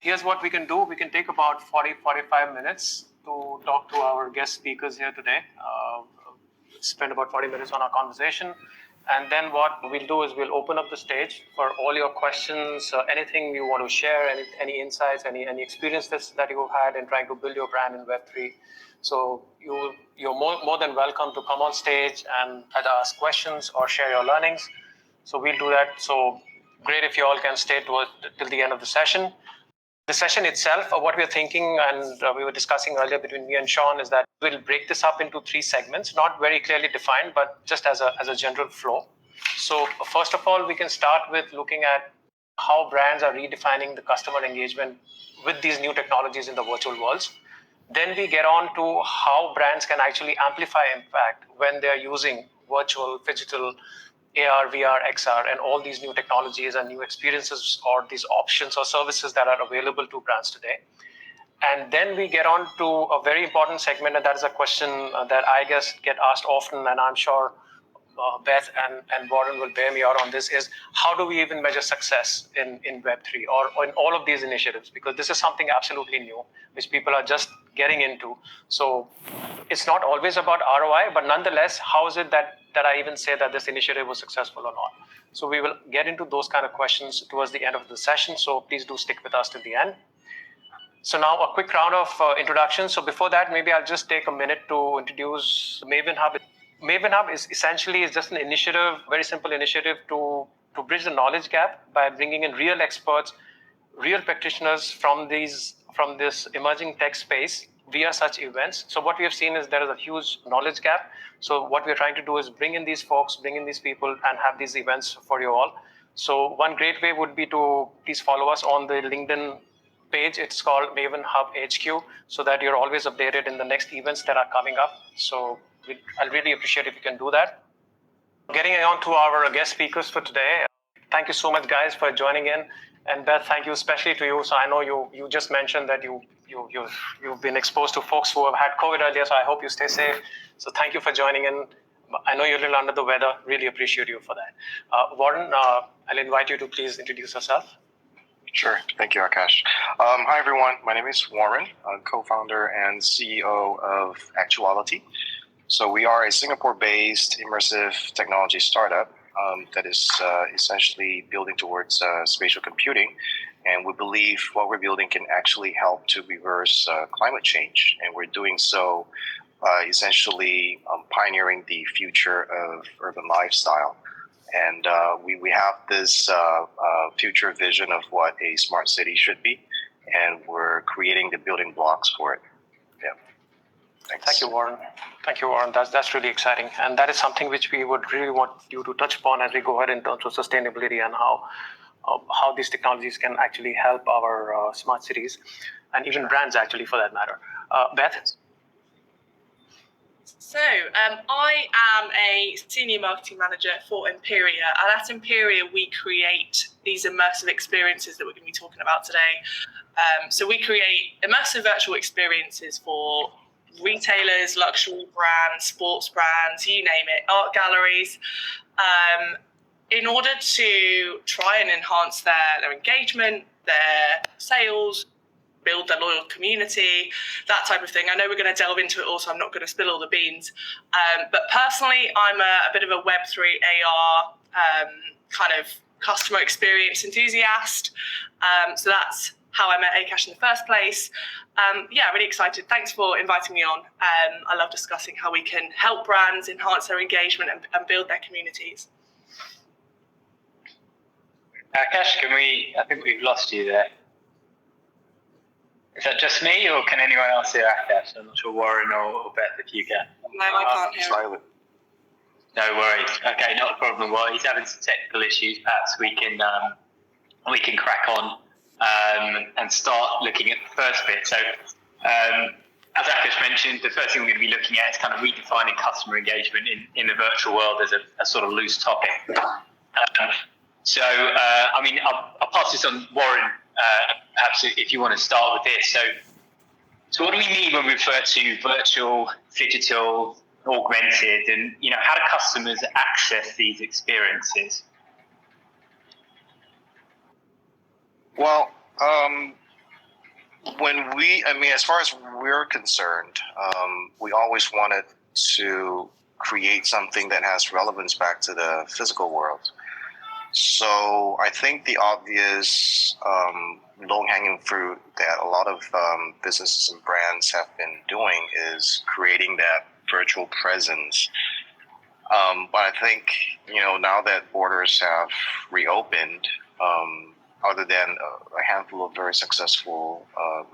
Here's what we can do. We can take about 45 minutes to talk to our guest speakers here today. Spend about 40 minutes on our conversation. And then what we'll do is we'll open up the stage for all your questions, anything you want to share, any insights, any experiences that you've had in trying to build your brand in Web3. So you're more than welcome to come on stage and either ask questions or share your learnings. So we'll do that. So great if you all can stay till the end of the session. The session itself, what we're thinking, and we were discussing earlier between me and Sean, is that we'll break this up into 3 segments, not very clearly defined, but just as a general flow. So first of all, we can start with looking at how brands are redefining the customer engagement with these new technologies in the virtual worlds. Then we get on to how brands can actually amplify impact when they're using virtual, phygital, AR, VR, XR, and all these new technologies and new experiences or these options or services that are available to brands today. And then we get on to a very important segment, and that is a question that I guess get asked often, and I'm sure Beth and Warren will bear me out on this, is how do we even measure success in Web3 or in all of these initiatives? Because this is something absolutely new, which people are just getting into. So it's not always about ROI, but nonetheless, how is it that I even say that this initiative was successful or not? So we will get into those kind of questions towards the end of the session. So please do stick with us till the end. So now a quick round of introductions. So before that, maybe I'll just take a minute to introduce Maven Hub. Maven Hub is essentially just an initiative, very simple initiative to bridge the knowledge gap by bringing in real experts, real practitioners from this emerging tech space via such events. So what we have seen is there is a huge knowledge gap. So what we're trying to do is bring in these folks, bring in these people, and have these events for you all. So one great way would be to please follow us on the LinkedIn page. It's called Maven Hub HQ, so that you're always updated in the next events that are coming up. So I'll really appreciate if you can do that. Getting on to our guest speakers for today. Thank you so much, guys, for joining in. And Beth, thank you especially to you. So I know you just mentioned that you've been exposed to folks who have had COVID earlier, so I hope you stay safe. So thank you for joining in. I know you're a little under the weather. Really appreciate you for that. Warren, I'll invite you to please introduce yourself. Sure. Thank you, Akash. Hi, everyone. My name is Warren. I'm co-founder and CEO of Actuality. So we are a Singapore-based immersive technology startup that is essentially building towards spatial computing. And we believe what we're building can actually help to reverse climate change. And we're doing so essentially pioneering the future of urban lifestyle. And we have this future vision of what a smart city should be, and we're creating the building blocks for it. Yeah. Thanks. Thank you, Warren. Thank you, Warren. That's really exciting, and that is something which we would really want you to touch upon as we go ahead in terms of sustainability and how these technologies can actually help our smart cities, and even brands, actually, for that matter. Beth. So I am a senior marketing manager for Imperia, and at Imperia we create these immersive experiences that we're going to be talking about today. So we create immersive virtual experiences for retailers, luxury brands, sports brands, you name it, art galleries, in order to try and enhance their engagement, their sales, build their loyal community, that type of thing. I know we're going to delve into it also. I'm not going to spill all the beans. But personally, I'm a bit of a Web3 AR kind of customer experience enthusiast. So that's how I met Akash in the first place. Yeah, really excited. Thanks for inviting me on. I love discussing how we can help brands enhance their engagement and build their communities. Akash, I think we've lost you there. Is that just me, or can anyone else hear Akash? I'm not sure, Warren or Beth, if you can. No, I can't hear Silent. No worries. Okay, not a problem. Well, he's having some technical issues. Perhaps we can crack on and start looking at the first bit. So, as Akash mentioned, the first thing we're going to be looking at is kind of redefining customer engagement in the virtual world as a sort of loose topic. I'll pass this on Warren. Perhaps if you want to start with this. So what do we mean when we refer to virtual, digital, augmented, and how do customers access these experiences? Well, as far as we're concerned, we always wanted to create something that has relevance back to the physical world. So I think the obvious low-hanging fruit that a lot of businesses and brands have been doing is creating that virtual presence. But I think, now that borders have reopened, other than a handful of very successful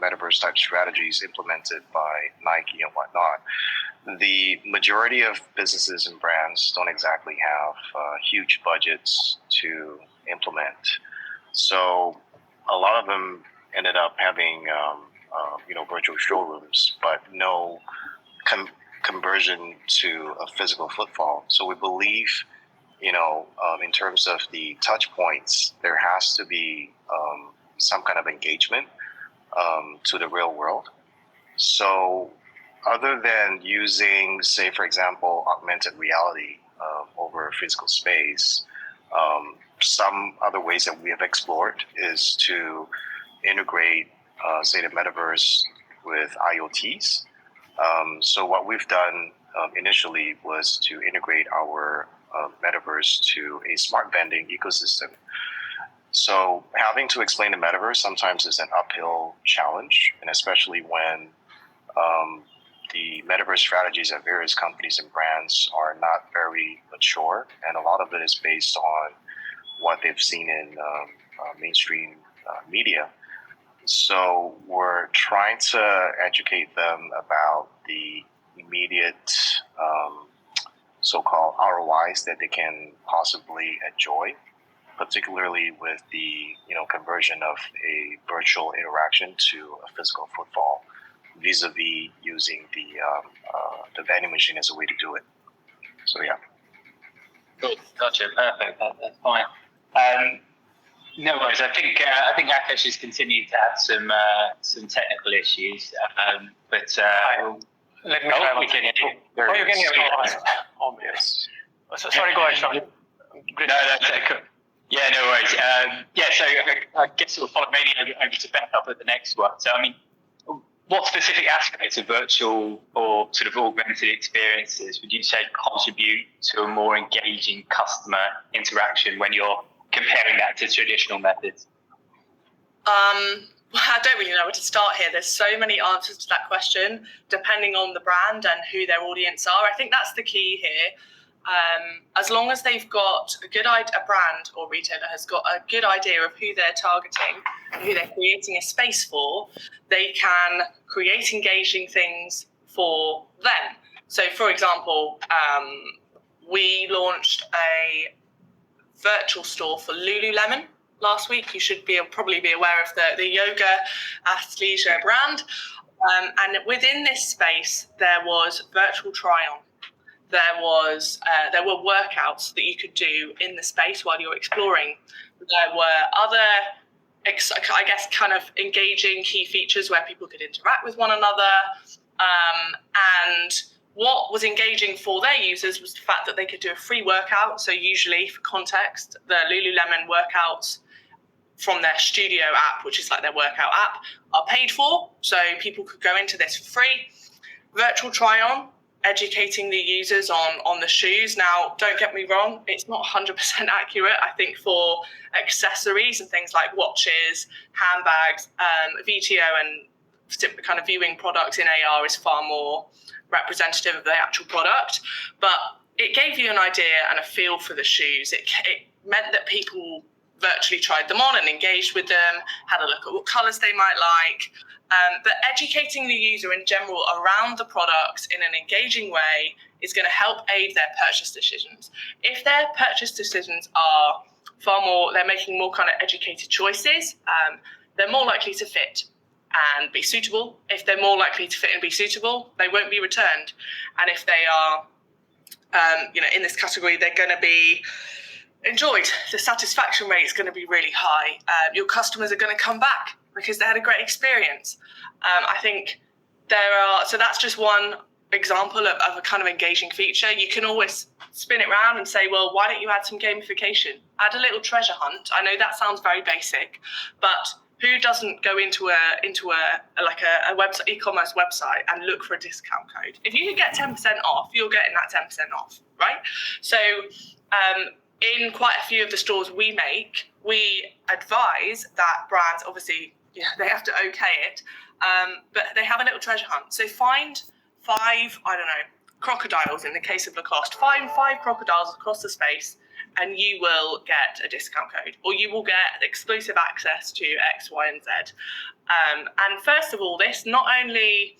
metaverse type strategies implemented by Nike and whatnot, the majority of businesses and brands don't exactly have huge budgets to implement. So a lot of them ended up having, virtual showrooms, but no conversion to a physical footfall. So we believe, in terms of the touch points, there has to be some kind of engagement to the real world. So other than using, say, for example, augmented reality over a physical space, some other ways that we have explored is to integrate, say, the metaverse with IoTs. So what we've done initially was to integrate our metaverse to a smart vending ecosystem. So having to explain the metaverse sometimes is an uphill challenge, and especially when the metaverse strategies at various companies and brands are not very mature, and a lot of it is based on what they've seen in mainstream media. So we're trying to educate them about the immediate so-called ROIs that they can possibly enjoy, particularly with the conversion of a virtual interaction to a physical footfall, vis-a-vis using the vending machine as a way to do it. So yeah. Cool. Gotcha. Perfect. That's fine. No worries. I think Akash has continued to have some technical issues, but let me try. we can hear you. You can hear me. Oh, yes. So, sorry, go ahead, Sean. No, that's cool. Yeah, no worries. So I guess we'll follow maybe over to back up at the next one. So, I mean, what specific aspects of virtual or sort of augmented experiences would you say contribute to a more engaging customer interaction when you're comparing that to traditional methods? I don't really know where to start here. There's so many answers to that question, depending on the brand and who their audience are. I think that's the key here. As long as they've got a brand or retailer has got a good idea of who they're targeting, who they're creating a space for, they can create engaging things for them. So, for example, we launched a virtual store for Lululemon last week. You should probably be aware of the yoga athleisure brand. And within this space, there was virtual try-on. There were workouts that you could do in the space while you're exploring. There were other, I guess, kind of engaging key features where people could interact with one another. And what was engaging for their users was the fact that they could do a free workout. So usually, for context, the Lululemon workouts from their studio app, which is like their workout app, are paid for. So people could go into this for free. Virtual try-on, educating the users on the shoes. Now, don't get me wrong, it's not 100% accurate. I think for accessories and things like watches, handbags, VTO and kind of viewing products in AR is far more representative of the actual product. But it gave you an idea and a feel for the shoes. It meant that people virtually tried them on and engaged with them, had a look at what colours they might like. But educating the user in general around the products in an engaging way is going to help aid their purchase decisions. If their purchase decisions are they're making more kind of educated choices, they're more likely to fit and be suitable. If they're more likely to fit and be suitable, they won't be returned. And if they are, in this category, they're going to be enjoyed. The satisfaction rate is going to be really high. Your customers are going to come back because they had a great experience. I think so that's just one example of a kind of engaging feature. You can always spin it around and say, well, why don't you add some gamification? Add a little treasure hunt. I know that sounds very basic, but Who doesn't go into a website, e-commerce website, and look for a discount code? If you can get 10% off, you're getting that 10% off, right? So in quite a few of the stores we make, we advise that brands, obviously, they have to okay it, but they have a little treasure hunt. So find 5, crocodiles in the case of Lacoste. Find 5 crocodiles across the space, and you will get a discount code, or you will get exclusive access to X, Y, and Z. And first of all, this not only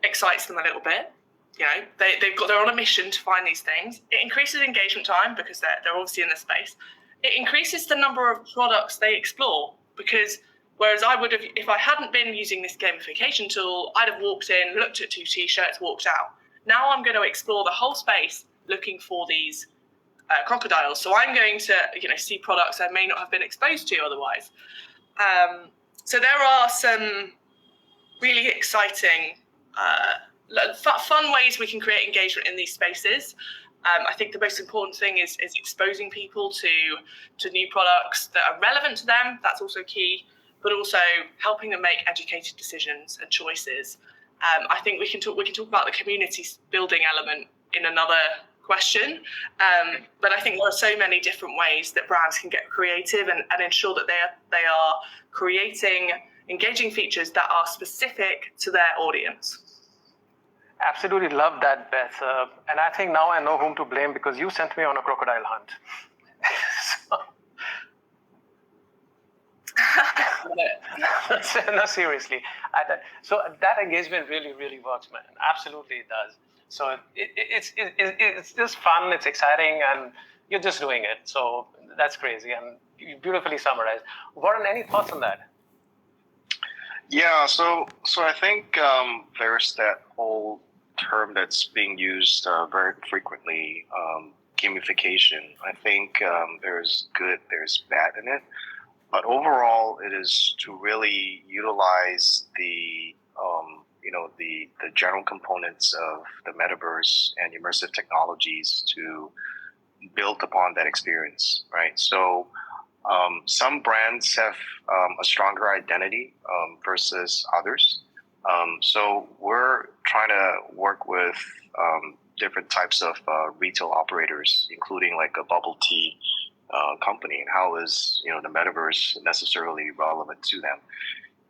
excites them a little bit, they're on a mission to find these things. It increases engagement time because they're obviously in the space. It increases the number of products they explore, because whereas I would have, if I hadn't been using this gamification tool, I'd have walked in, looked at 2 t-shirts, walked out. Now I'm going to explore the whole space looking for these crocodiles. So I'm going to, see products I may not have been exposed to otherwise. So there are some really exciting, fun ways we can create engagement in these spaces. I think the most important thing is exposing people to new products that are relevant to them. That's also key, but also helping them make educated decisions and choices. I think we can talk about the community building element in another question, but I think there are so many different ways that brands can get creative and ensure that they are creating engaging features that are specific to their audience. Absolutely love that, Beth. And I think now I know whom to blame, because you sent me on a crocodile hunt. No, seriously. So that engagement really, really works, man. Absolutely, it does. So it's just fun, it's exciting, and you're just doing it. So that's crazy, and you beautifully summarized. Warren, any thoughts on that? Yeah, so I think there's that whole term that's being used very frequently, gamification. I think there's good, there's bad in it. But overall, it is to really utilize the general components of the metaverse and immersive technologies to build upon that experience, right? So some brands have a stronger identity versus others. So we're trying to work with different types of retail operators, including like a bubble tea company, and how is the metaverse necessarily relevant to them.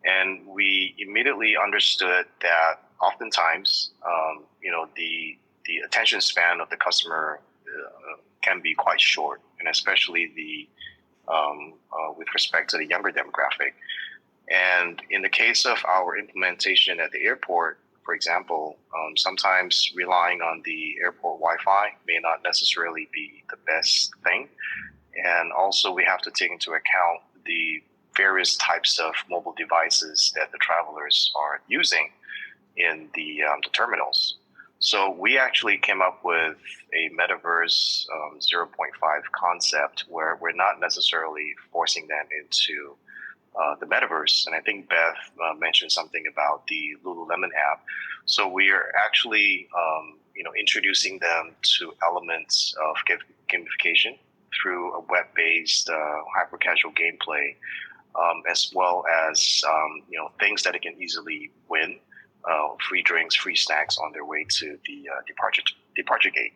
And we immediately understood that oftentimes the attention span of the customer can be quite short, and especially with respect to the younger demographic. And in the case of our implementation at the airport, for example, sometimes relying on the airport Wi-Fi may not necessarily be the best thing. And also we have to take into account the various types of mobile devices that the travelers are using in the terminals. So we actually came up with a metaverse 0.5 concept where we're not necessarily forcing them into the metaverse. And I think Beth mentioned something about the Lululemon app. So we are actually introducing them to elements of gamification through a web-based hyper-casual gameplay, as well as things that they can easily win, free drinks, free snacks on their way to the departure gate.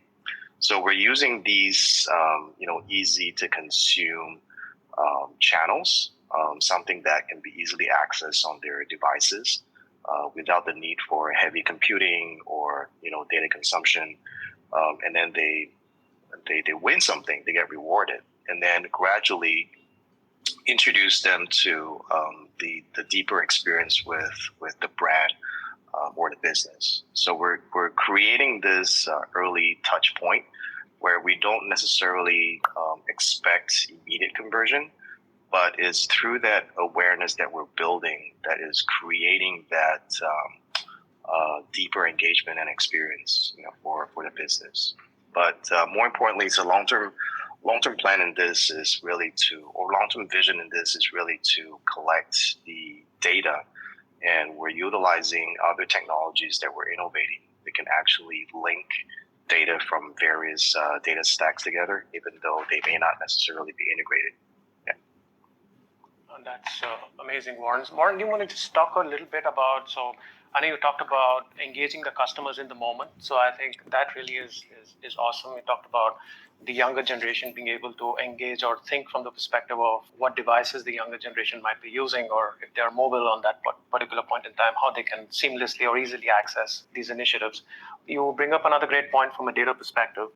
So we're using these easy to consume channels, something that can be easily accessed on their devices without the need for heavy computing or data consumption, and then they win something, they get rewarded, and then gradually introduce them to the deeper experience with the brand or the business. So we're creating this early touch point where we don't necessarily expect immediate conversion, but it's through that awareness that we're building that is creating that deeper engagement and experience for the business. But more importantly, it's a long-term plan in this is really long-term vision in this is really to collect the data, and we're utilizing other technologies that we're innovating that can actually link data from various data stacks together, even though they may not necessarily be integrated. That's amazing, Warren. Warren, you want to just talk a little bit about, so I know you talked about engaging the customers in the moment. So I think that really is awesome. You talked about the younger generation being able to engage or think from the perspective of what devices the younger generation might be using, or if they're mobile on that particular point in time, how they can seamlessly or easily access these initiatives. You bring up another great point from a data perspective.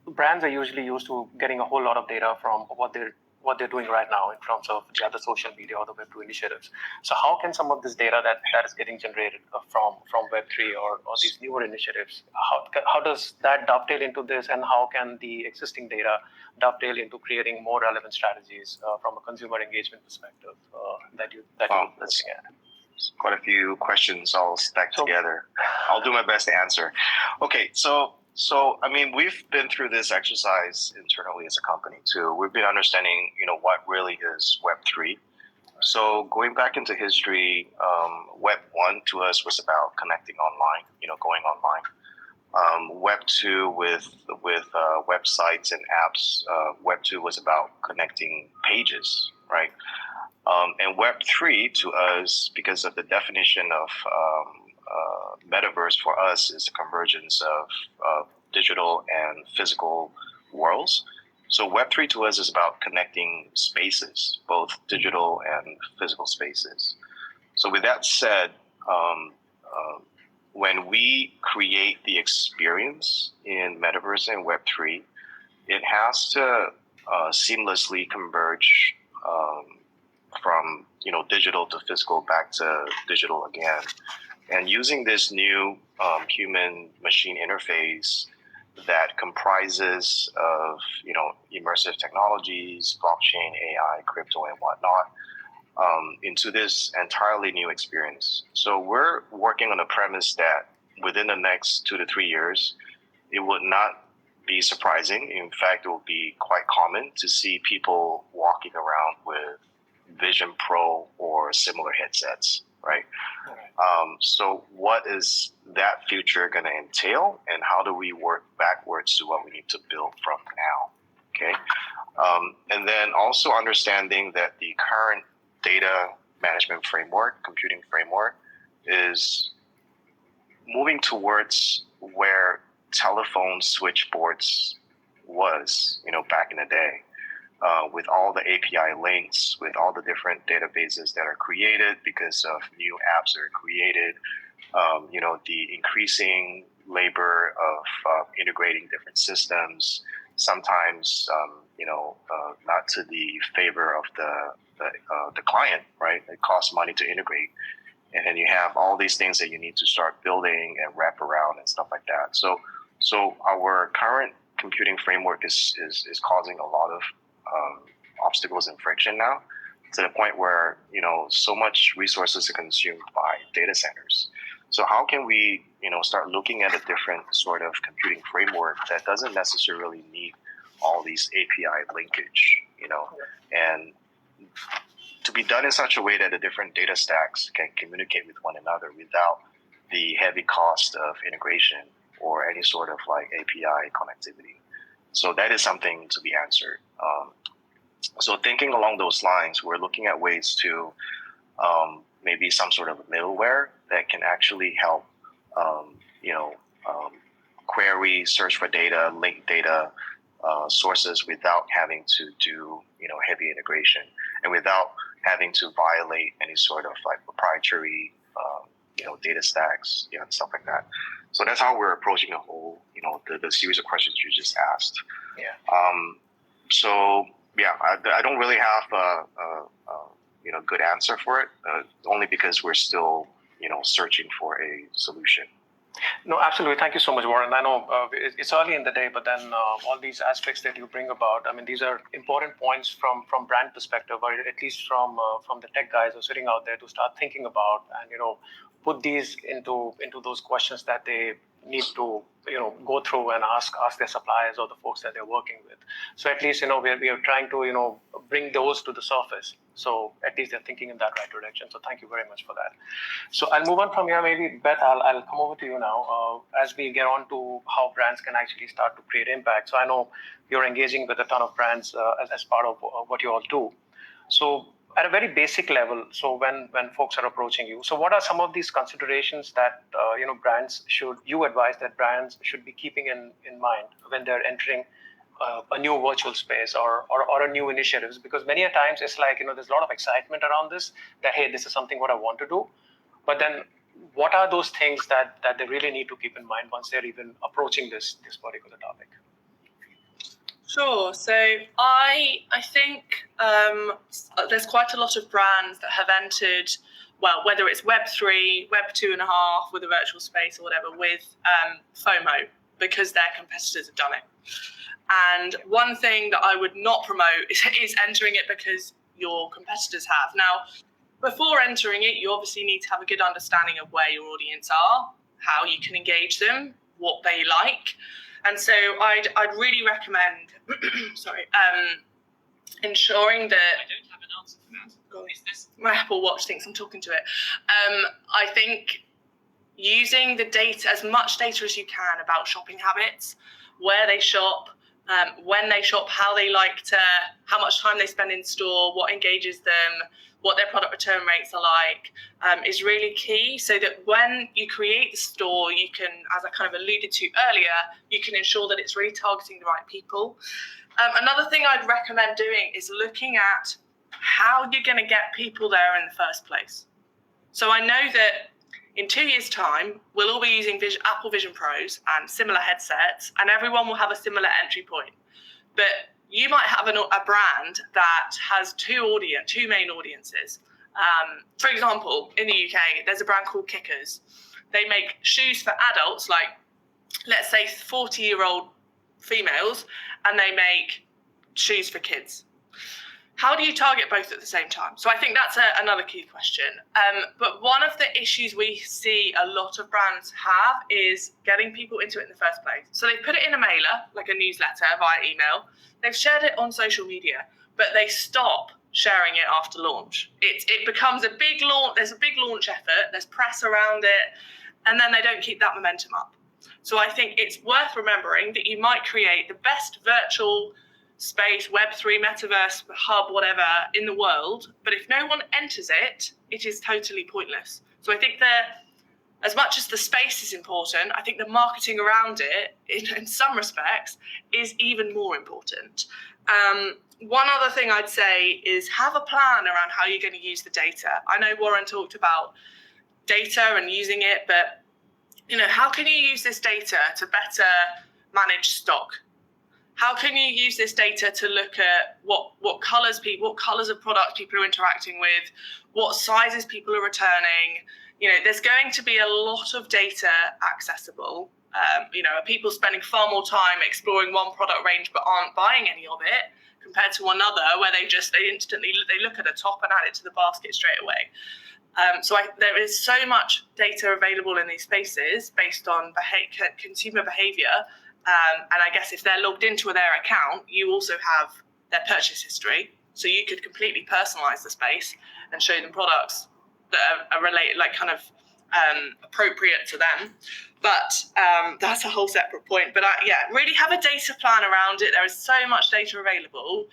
Brands are usually used to getting a whole lot of data from what they're doing right now in terms of the other social media or the Web2 initiatives. So how can some of this data that is getting generated from Web3 or these newer initiatives, how does that dovetail into this, and how can the existing data dovetail into creating more relevant strategies from a consumer engagement perspective that you're looking at? Quite a few questions all stacked together. I'll do my best to answer. Okay, so I mean, we've been through this exercise internally as a company too. We've been understanding, what really is Web3. So going back into history, Web 1 to us was about connecting online, going online. Web 2 with websites and apps. Web 2 was about connecting pages, right? And Web 3 to us, because of the definition of metaverse for us, is the convergence of digital and physical worlds. So Web 3 to us is about connecting spaces, both digital and physical spaces. So with that said, when we create the experience in metaverse and Web 3, it has to seamlessly converge from digital to physical back to digital again. And using this new human-machine interface that comprises of immersive technologies, blockchain, AI, crypto, and whatnot, into this entirely new experience. So we're working on the premise that within the next 2 to 3 years, it would not be surprising. In fact, it will be quite common to see people walking around with Vision Pro or similar headsets, right? So what is that future going to entail, and how do we work backwards to what we need to build from now? Okay. And then also understanding that the current data management framework, computing framework, is moving towards where telephone switchboards was, back in the day. With all the API links, with all the different databases that are created because of new apps that are created, the increasing labor of integrating different systems, sometimes, not to the favor of the client, right? It costs money to integrate. And then you have all these things that you need to start building and wrap around and stuff like that. So our current computing framework is causing a lot of obstacles and friction now, to the point where so much resources are consumed by data centers. So how can we start looking at a different sort of computing framework that doesn't necessarily need all these API linkage, and to be done in such a way that the different data stacks can communicate with one another without the heavy cost of integration or any sort of like API connectivity. So that is something to be answered. So thinking along those lines, we're looking at ways to maybe some sort of middleware that can actually help, query, search for data, link data sources without having to do, heavy integration, and without having to violate any sort of like proprietary, data stacks, and stuff like that. So that's how we're approaching the whole, the series of questions you just asked. I don't really have a good answer for it, only because we're still, searching for a solution. No, absolutely. Thank you so much, Warren. I know it's early in the day, but then all these aspects that you bring about, I mean, these are important points from brand perspective, or at least from the tech guys who are sitting out there to start thinking about, and put these into those questions that they need to go through and ask their suppliers or the folks that they're working with. So at least we are trying to bring those to the surface. So at least they're thinking in that right direction. So thank you very much for that. So I'll move on from here. Maybe Beth, I'll come over to you now as we get on to how brands can actually start to create impact. So I know you're engaging with a ton of brands as part of what you all do. So at a very basic level, so when folks are approaching you, so what are some of these considerations that you advise that brands should be keeping in mind when they're entering a new virtual space or a new initiatives? Because many a times it's like, there's a lot of excitement around this, that hey, this is something what I want to do, but then what are those things that they really need to keep in mind once they're even approaching this particular topic? Sure. So I think there's quite a lot of brands that have entered, well, whether it's Web3, Web 2.5 with a virtual space or whatever, with FOMO, because their competitors have done it. And one thing that I would not promote is entering it because your competitors have. Now, before entering it, you obviously need to have a good understanding of where your audience are, how you can engage them, what they like. And so I'd really recommend, ensuring that. I don't have an answer for that. Is this? My Apple Watch thinks I'm talking to it. I think using the data, as much data as you can about shopping habits, where they shop, when they shop, how much time they spend in store, what engages them, what their product return rates are like, is really key, so that when you create the store, you can, as I kind of alluded to earlier, you can ensure that it's really targeting the right people. Another thing I'd recommend doing is looking at how you're going to get people there in the first place. So I know that in 2 years' time, we'll all be using Apple Vision Pros and similar headsets, and everyone will have a similar entry point. But you might have a brand that has two main audiences. For example, in the UK, there's a brand called Kickers. They make shoes for adults, like, let's say, 40-year-old females, and they make shoes for kids. How do you target both at the same time? So I think that's another key question. But one of the issues we see a lot of brands have is getting people into it in the first place. So they put it in a mailer, like a newsletter via email. They've shared it on social media, but they stop sharing it after launch. It becomes a big launch. There's a big launch effort. There's press around it, and then they don't keep that momentum up. So I think it's worth remembering that you might create the best virtual space, Web3, metaverse, hub, whatever, in the world, but if no one enters it, it is totally pointless. So I think that as much as the space is important, I think the marketing around it, in some respects, is even more important. One other thing I'd say is have a plan around how you're going to use the data. I know Warren talked about data and using it, but how can you use this data to better manage stock? How can you use this data to look at what colours of products people are interacting with, what sizes people are returning? There's going to be a lot of data accessible. Are people spending far more time exploring one product range but aren't buying any of it compared to another where they instantly look at the top and add it to the basket straight away? There is so much data available in these spaces based on consumer behaviour. And I guess if they're logged into their account, you also have their purchase history. So you could completely personalize the space and show them products that are related, appropriate to them. But that's a whole separate point. But really have a data plan around it. There is so much data available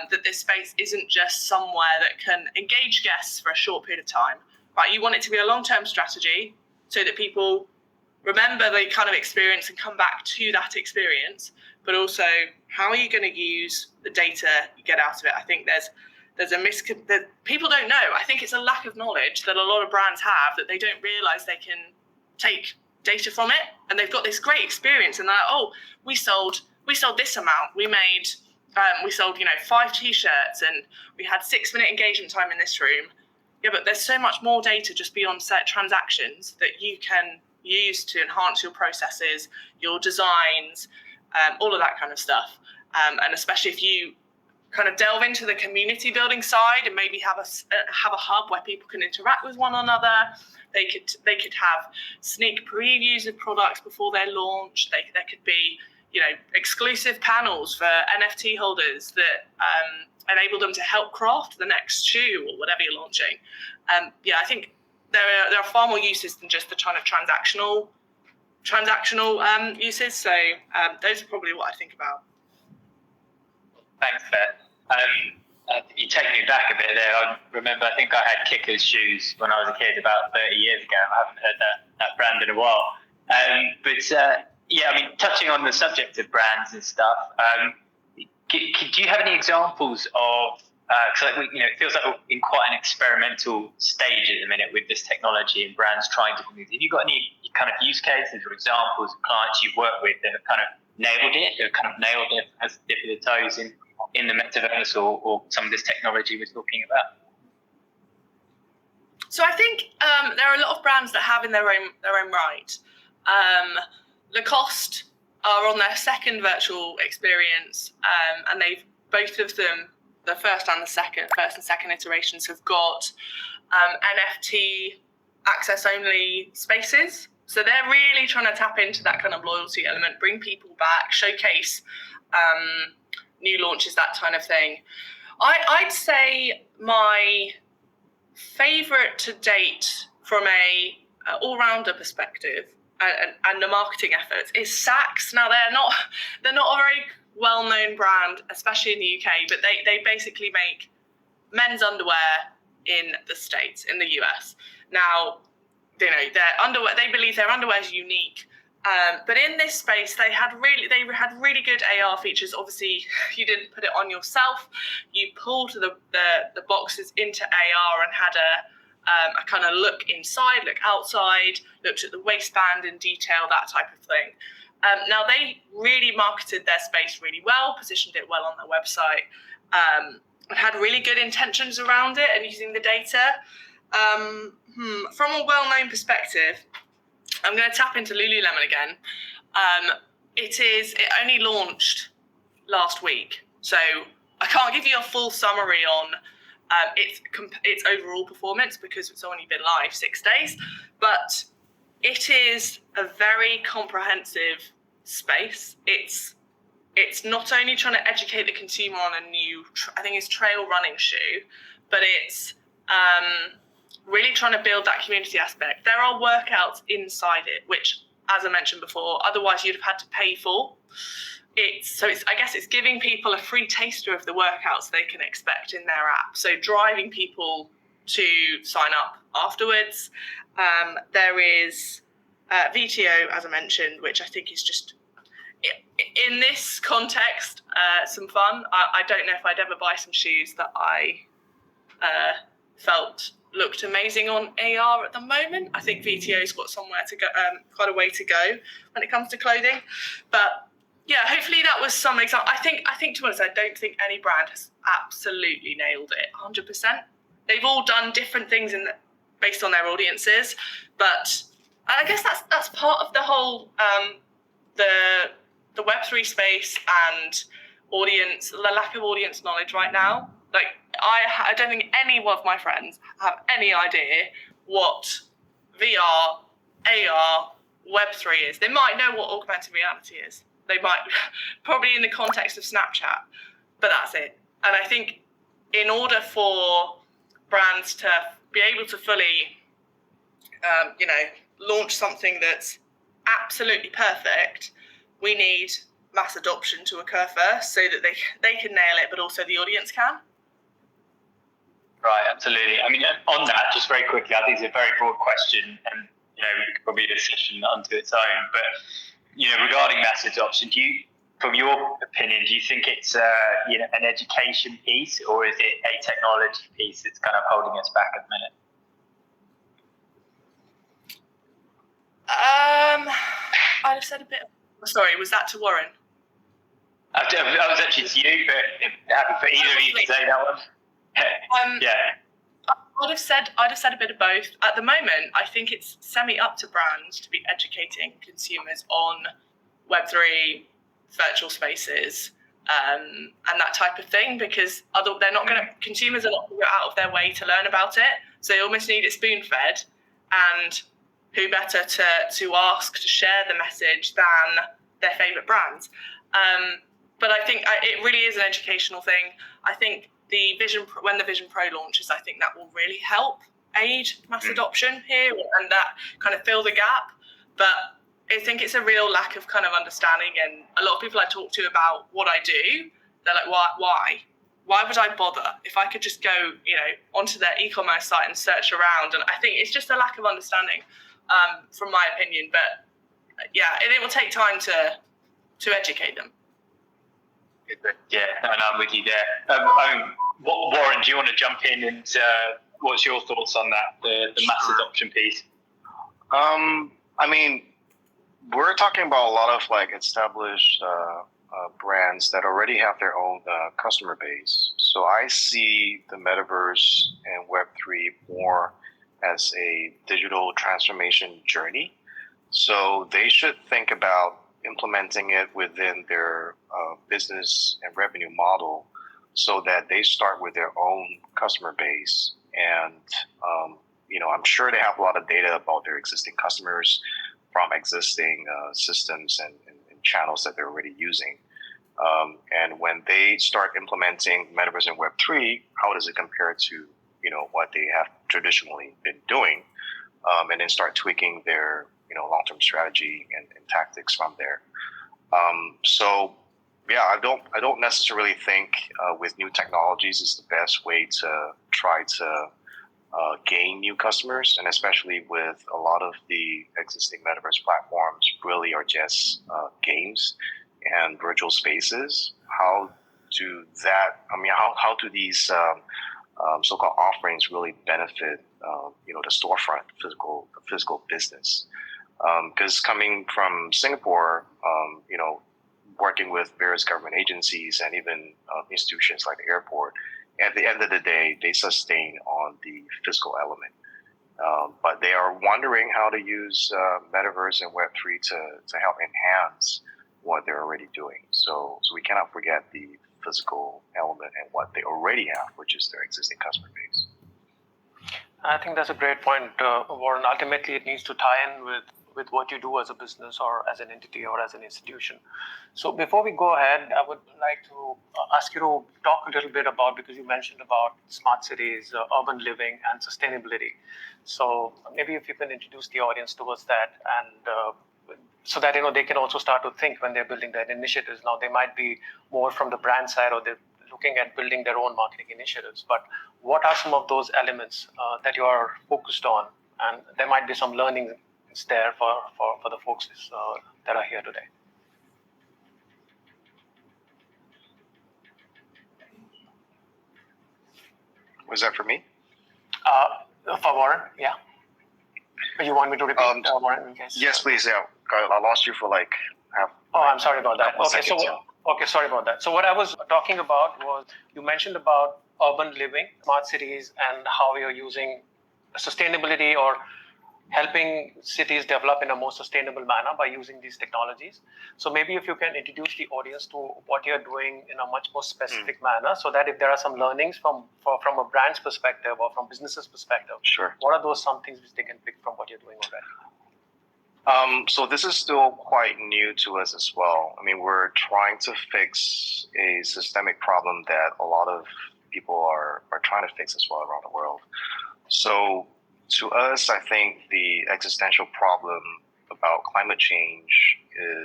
that this space isn't just somewhere that can engage guests for a short period of time. Right? You want it to be a long-term strategy so that people remember the kind of experience and come back to that experience, but also how are you going to use the data you get out of it? I think there's that people don't know. I think it's a lack of knowledge that a lot of brands have, that they don't realize they can take data from it, and they've got this great experience, and they're like, oh, we sold this amount. We sold 5 t-shirts, and we had 6-minute engagement time in this room. Yeah, but there's so much more data just beyond set transactions that you can use to enhance your processes, your designs, all of that kind of stuff. And especially if you kind of delve into the community building side and maybe have a hub where people can interact with one another. They could have sneak previews of products before they're launched. There could be exclusive panels for NFT holders that enable them to help craft the next shoe or whatever you're launching. I think there are far more uses than just the kind of transactional uses. So those are probably what I think about. Thanks, Beth. You take me back a bit there. I remember, I think I had Kickers shoes when I was a kid about 30 years ago. I haven't heard that brand in a while. Yeah, I mean, touching on the subject of brands and stuff, do you have any examples of, because it feels like we're in quite an experimental stage at the minute with this technology and brands trying different things. Have you got any kind of use cases or examples of clients you've worked with that have kind of nailed it, has dipped their toes in the metaverse or some of this technology we're talking about? So I think there are a lot of brands that have in their own right. Lacoste are on their second virtual experience, and they've both of them, the first and second iterations, have got NFT access only spaces. So they're really trying to tap into that kind of loyalty element, bring people back, showcase new launches, that kind of thing. I'd say my favourite to date from a all-rounder perspective and the marketing efforts is Saks. Now they're not a very well-known brand, especially in the UK, but they basically make men's underwear in the States, in the US. Now, their underwear, they believe their underwear is unique. But in this space, they had really good AR features. Obviously, you didn't put it on yourself. You pulled the boxes into AR and had a kind of look inside, look outside, looked at the waistband in detail, that type of thing. Now, they really marketed their space really well, positioned it well on their website, and had really good intentions around it and using the data. From a well-known perspective, I'm going to tap into Lululemon again. It only launched last week, so I can't give you a full summary on its overall performance because it's only been live 6 days, but it is a very comprehensive space. It's not only trying to educate the consumer on a new, I think it's trail running shoe, but it's really trying to build that community aspect. There are workouts inside it, which, as I mentioned before, otherwise you'd have had to pay for. I guess it's giving people a free taster of the workouts they can expect in their app. So driving people to sign up afterwards. There is VTO, as I mentioned, which I think is just, in this context, some fun. I don't know if I'd ever buy some shoes that I felt looked amazing on AR at the moment. I think VTO's got somewhere to go, quite a way to go when it comes to clothing. But yeah, hopefully that was some example. I think to be honest, I don't think any brand has absolutely nailed it 100%. They've all done different things based on their audiences, but I guess that's part of the whole the Web3 space and audience, the lack of audience knowledge right now. Like I don't think any of my friends have any idea what VR, AR, Web3 is. They might know what augmented reality is. They might, probably in the context of Snapchat, but that's it. And I think in order for brands to be able to fully, launch something that's absolutely perfect, we need mass adoption to occur first so that they can nail it, but also the audience can. Right, absolutely. I mean, on that, just very quickly, I think it's a very broad question, and we could probably do a session unto its own. But regarding mass adoption, from your opinion, do you think it's an education piece, or is it a technology piece that's kind of holding us back at the minute? I'd have said a bit. Sorry, was that to Warren? I was actually to you, but happy for either of you to say that one. Yeah. I'd have said a bit of both. At the moment, I think it's semi-up to brands to be educating consumers on Web3, virtual spaces, and that type of thing, because consumers are not going to go out of their way to learn about it. So they almost need it spoon-fed, and who better to ask to share the message than their favourite brands. But I think it really is an educational thing. I think when the Vision Pro launches, I think that will really help aid mass adoption here and that kind of fill the gap. But I think it's a real lack of kind of understanding, and a lot of people I talk to about what I do, they're like, why? why would I bother if I could just go, onto their e-commerce site and search around? And I think it's just a lack of understanding, from my opinion. But yeah, and it will take time to educate them. Yeah, and I'm with you there. Warren, do you want to jump in and what's your thoughts on that, the mass adoption piece? I mean, we're talking about a lot of like established brands that already have their own customer base. So I see the metaverse and Web3 more as a digital transformation journey. So they should think about implementing it within their business and revenue model so that they start with their own customer base. And, I'm sure they have a lot of data about their existing customers from existing systems and channels that they're already using. And when they start implementing Metaverse and Web3, how does it compare to, what they have traditionally been doing? And then start tweaking their, long-term strategy and tactics from there. So, yeah, I don't necessarily think with new technologies is the best way to try to gain new customers, and especially with a lot of the existing metaverse platforms really are just games and virtual spaces. How do these so-called offerings really benefit the storefront, physical business? Because coming from Singapore, working with various government agencies and even institutions like the airport, at the end of the day, they sustain on the physical element. But they are wondering how to use Metaverse and Web3 to help enhance what they're already doing. So we cannot forget the physical element and what they already have, which is their existing customer base. I think that's a great point, Warren. Ultimately, it needs to tie in with what you do as a business or as an entity or as an institution. So before we go ahead, I would like to ask you to talk a little bit about, because you mentioned about smart cities, urban living, and sustainability. So maybe if you can introduce the audience towards that, and so that they can also start to think when they're building their initiatives. Now, they might be more from the brand side, or they're looking at building their own marketing initiatives. But what are some of those elements that you are focused on? And there might be some learning there for the folks that are here today. Was that for me? For Warren, yeah. You want me to repeat, Warren, in case? Yes, please. Yeah, I lost you for like half. Oh, I'm sorry about that. Okay, seconds, okay, sorry about that. So what I was talking about was, you mentioned about urban living, smart cities, and how you're using sustainability or helping cities develop in a more sustainable manner by using these technologies. So maybe if you can introduce the audience to what you're doing in a much more specific manner, so that if there are some learnings from a brand's perspective or from business's perspective, sure, what are those some things which they can pick from what you're doing already? So this is still quite new to us as well. I mean, we're trying to fix a systemic problem that a lot of people are trying to fix as well around the world. So to us, I think the existential problem about climate change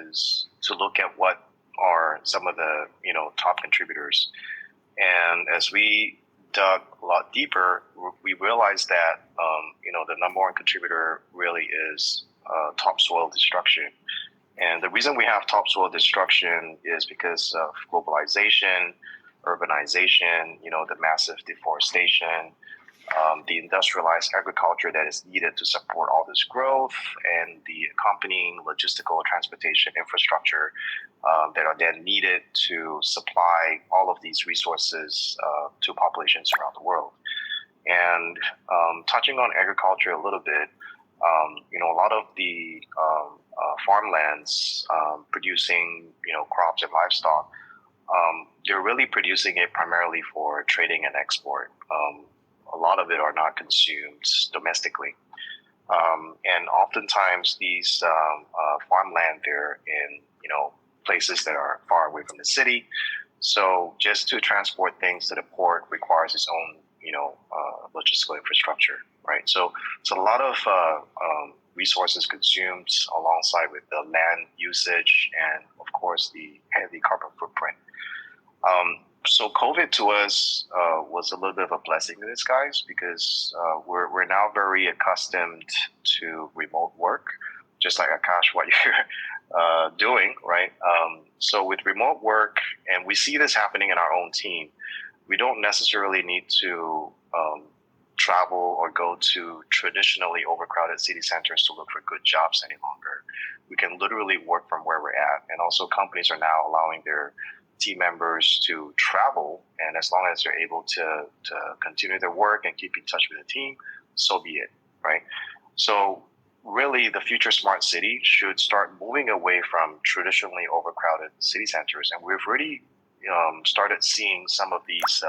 is to look at what are some of the top contributors. And as we dug a lot deeper, we realized that the number one contributor really is topsoil destruction. And the reason we have topsoil destruction is because of globalization, urbanization, the massive deforestation, the industrialized agriculture that is needed to support all this growth, and the accompanying logistical transportation infrastructure that are then needed to supply all of these resources to populations around the world. And touching on agriculture a little bit, a lot of the farmlands producing, crops and livestock, they're really producing it primarily for trading and export. A lot of it are not consumed domestically. And oftentimes these farmland, they're in, places that are far away from the city. So just to transport things to the port requires its own, logistical infrastructure, right? So it's a lot of resources consumed alongside with the land usage and, of course, the heavy carbon footprint. So COVID to us was a little bit of a blessing in disguise because we're now very accustomed to remote work, just like Akash, what you're doing, right? So with remote work, and we see this happening in our own team, we don't necessarily need to travel or go to traditionally overcrowded city centers to look for good jobs any longer. We can literally work from where we're at. And also companies are now allowing their team members to travel. And as long as they're able to continue their work and keep in touch with the team, so be it, right? So really the future smart city should start moving away from traditionally overcrowded city centers. And we've already started seeing some of these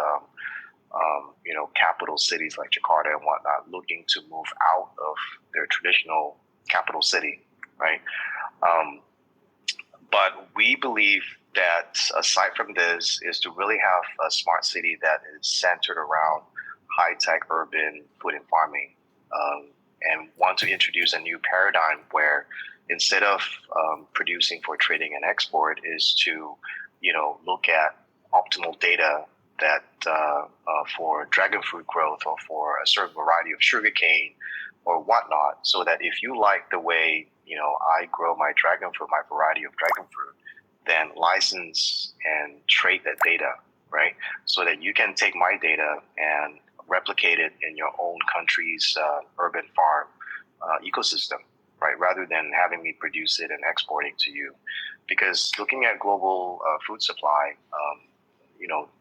capital cities like Jakarta and whatnot looking to move out of their traditional capital city, right? But we believe that aside from this is to really have a smart city that is centered around high-tech urban food and farming, and want to introduce a new paradigm where instead of producing for trading and export is to, look at optimal data that for dragon fruit growth or for a certain variety of sugarcane or whatnot, so that if you like the way, I grow my dragon fruit, my variety of dragon fruit, then license and trade that data, right? So that you can take my data and replicate it in your own country's urban farm ecosystem, right? Rather than having me produce it and exporting to you. Because looking at global food supply,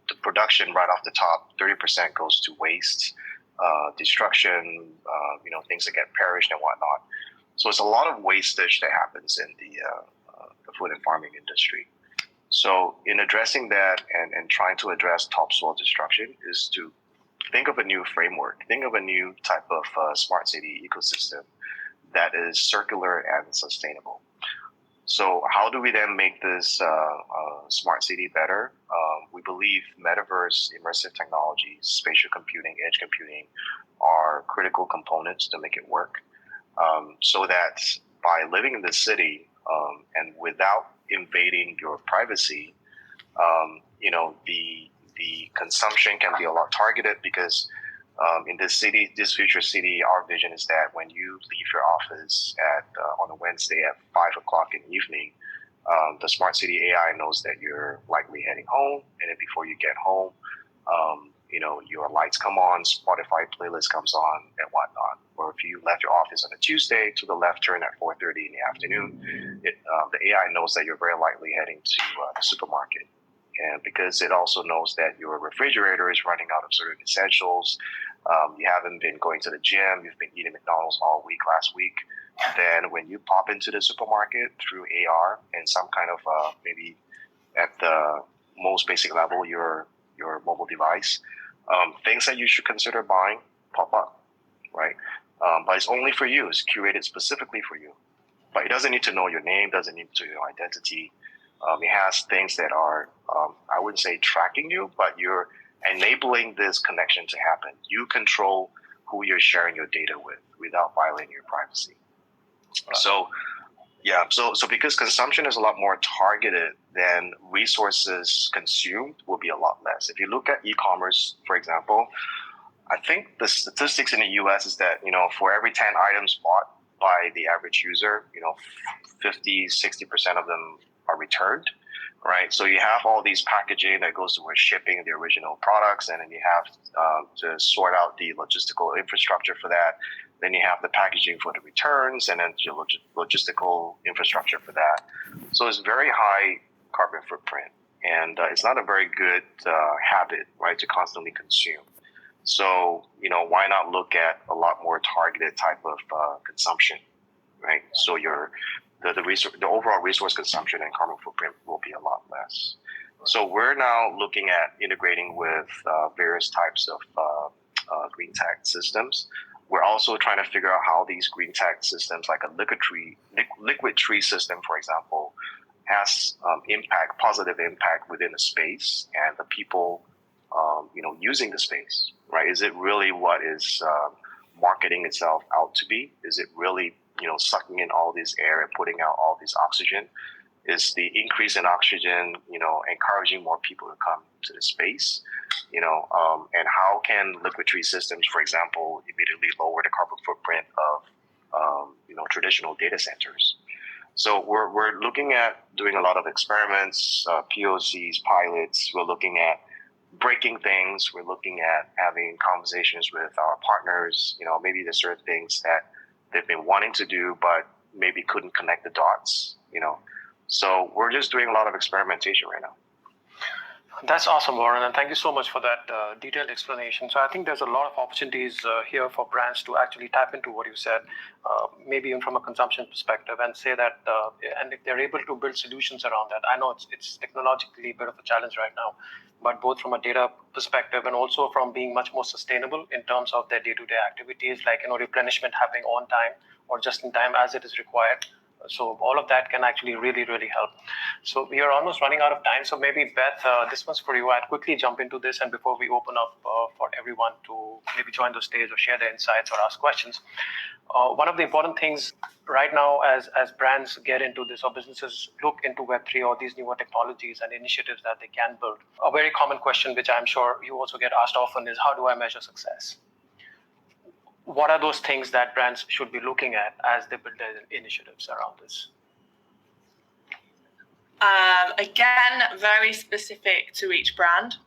the production right off the top, 30% goes to waste, destruction, things that get perished and whatnot. So it's a lot of wastage that happens in the food and farming industry. So in addressing that and trying to address topsoil destruction is to think of a new framework, think of a new type of smart city ecosystem that is circular and sustainable. So how do we then make this smart city better? We believe metaverse, immersive technologies, spatial computing, edge computing are critical components to make it work. So that by living in the city and without invading your privacy, the consumption can be a lot targeted because in this city, this future city, our vision is that when you leave your office on a Wednesday at 5 o'clock in the evening, the smart city AI knows that you're likely heading home, and then before you get home, your lights come on, Spotify playlist comes on, and whatnot. Or if you left your office on a Tuesday, to the left turn at 4:30 in the afternoon, the AI knows that you're very likely heading to the supermarket. And because it also knows that your refrigerator is running out of certain essentials, you haven't been going to the gym, you've been eating McDonald's all week last week, then when you pop into the supermarket through AR and some kind of maybe at the most basic level, your mobile device, things that you should consider buying pop up, right? But it's only for you. It's curated specifically for you. But it doesn't need to know your name, doesn't need to know your identity. It has things that are, I wouldn't say tracking you, but you're enabling this connection to happen. You control who you're sharing your data with without violating your privacy. Right. So because consumption is a lot more targeted, then resources consumed will be a lot less. If you look at e-commerce, for example, I think the statistics in the US is that, for every 10 items bought by the average user, 50, 60% of them are returned, right? So you have all these packaging that goes towards shipping the original products, and then you have to sort out the logistical infrastructure for that. Then you have the packaging for the returns, and then your logistical infrastructure for that. So it's very high carbon footprint, and it's not a very good habit, right, to constantly consume. So, why not look at a lot more targeted type of consumption, right? So the overall resource consumption and carbon footprint will be a lot less. So we're now looking at integrating with various types of green tech systems. We're also trying to figure out how these green tech systems, like a liquid tree system, for example, has positive impact within the space and the people, using the space, right? Is it really what is marketing itself out to be? Is it really, sucking in all this air and putting out all this oxygen? is the increase in oxygen, encouraging more people to come to the space, and how can liquid tree systems, for example, immediately lower the carbon footprint of, traditional data centers. So we're looking at doing a lot of experiments, POCs, pilots. We're looking at breaking things. We're looking at having conversations with our partners. Maybe there's certain things that they've been wanting to do, but maybe couldn't connect the dots. So we're just doing a lot of experimentation right now. That's awesome, Warren, and thank you so much for that detailed explanation. So I think there's a lot of opportunities here for brands to actually tap into what you said, maybe even from a consumption perspective, and say that, and if they're able to build solutions around that. I know it's technologically a bit of a challenge right now, but both from a data perspective and also from being much more sustainable in terms of their day-to-day activities, like replenishment happening on time or just in time as it is required. So all of that can actually really, really help. So we are almost running out of time. So maybe Beth, this one's for you. I'd quickly jump into this, and before we open up for everyone to maybe join the stage or share their insights or ask questions, one of the important things right now as brands get into this or businesses look into Web3 or these newer technologies and initiatives that they can build, a very common question, which I'm sure you also get asked often, is how do I measure success? What are those things that brands should be looking at as they build their initiatives around this? Again, very specific to each brand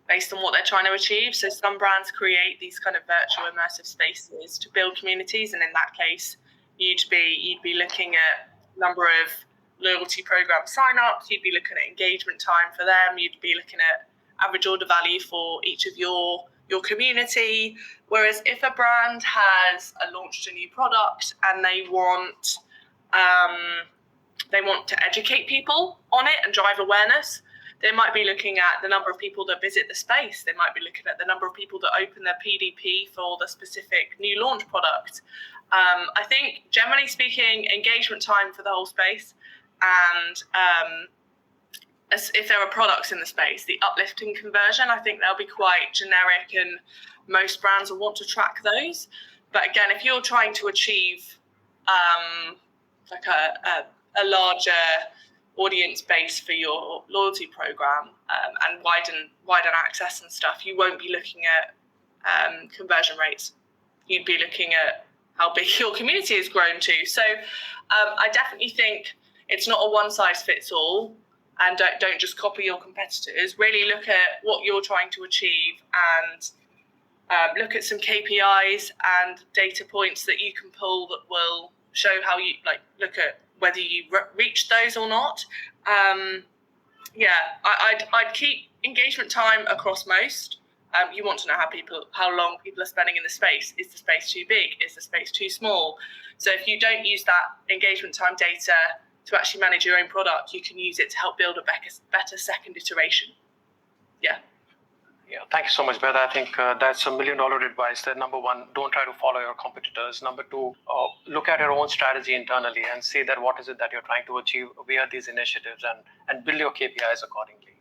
based on what they're trying to achieve. So some brands create these kind of virtual immersive spaces to build communities. And in that case, you'd be looking at number of loyalty program signups, you'd be looking at engagement time for them, you'd be looking at average order value for each of your community. Whereas if a brand has launched a new product and they want to educate people on it and drive awareness, they might be looking at the number of people that visit the space. They might be looking at the number of people that open their PDP for the specific new launch product. I think, generally speaking, engagement time for the whole space, and if there are products in the space, the uplift in conversion, I think they'll be quite generic, and most brands will want to track those. But again, if you're trying to achieve like a larger audience base for your loyalty program and widen access and stuff, you won't be looking at conversion rates. You'd be looking at how big your community has grown to. So I definitely think it's not a one size fits all, and don't just copy your competitors. Really look at what you're trying to achieve and look at some KPIs and data points that you can pull that will show how you look at whether you reach those or not. I'd keep engagement time across most. You want to know how long people are spending in the space. Is the space too big? Is the space too small? So if you don't use that engagement time data to actually manage your own product, you can use it to help build a better second iteration. Yeah, thank you so much, Beth. I think that's $1 million advice. That number one, don't try to follow your competitors. Number two, look at your own strategy internally and see that what is it that you're trying to achieve via these initiatives, and build your KPIs accordingly,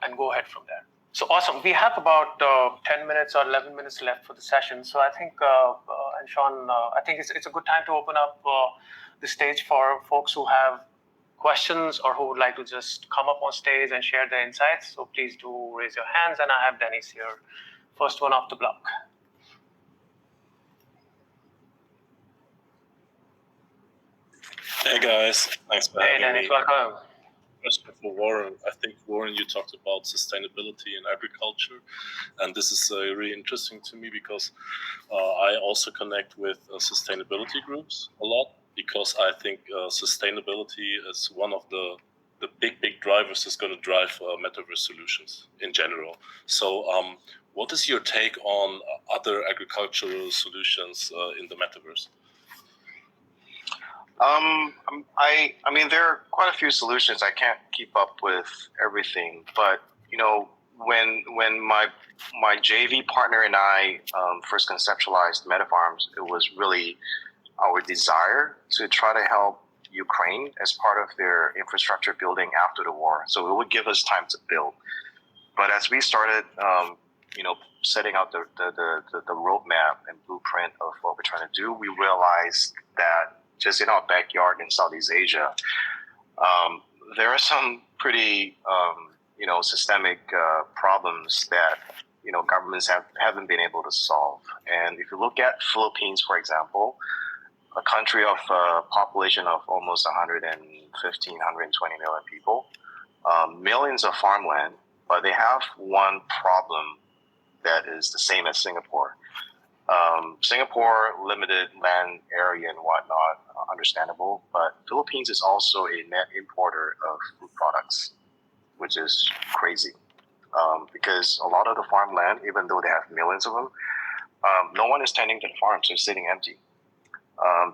and go ahead from there. So awesome. We have about 10 minutes or 11 minutes left for the session. So I think, and Sean, I think it's a good time to open up the stage for folks who have questions or who would like to just come up on stage and share their insights. So please do raise your hands, and I have Dennis here, first one off the block. Hey guys, thanks for having Dennis, me. welcome. Question for Warren. I think, Warren, you talked about sustainability in agriculture, and this is really interesting to me because I also connect with sustainability groups a lot, because I think sustainability is one of the big drivers that's going to drive metaverse solutions in general. So what is your take on other agricultural solutions in the metaverse? I mean, there are quite a few solutions. I can't keep up with everything, but when my JV partner and I first conceptualized MetaFarms, it was really our desire to try to help Ukraine as part of their infrastructure building after the war. So it would give us time to build. But as we started, setting out the roadmap and blueprint of what we're trying to do, we realized that just in our backyard in Southeast Asia, there are some pretty, systemic problems that, governments haven't been able to solve. And if you look at Philippines, for example, a country of a population of almost 115, 120 million people, millions of farmland, but they have one problem that is the same as Singapore. Singapore, limited land area and whatnot, understandable, but Philippines is also a net importer of food products, which is crazy. Because a lot of the farmland, even though they have millions of them, no one is tending to the farms. They're sitting empty.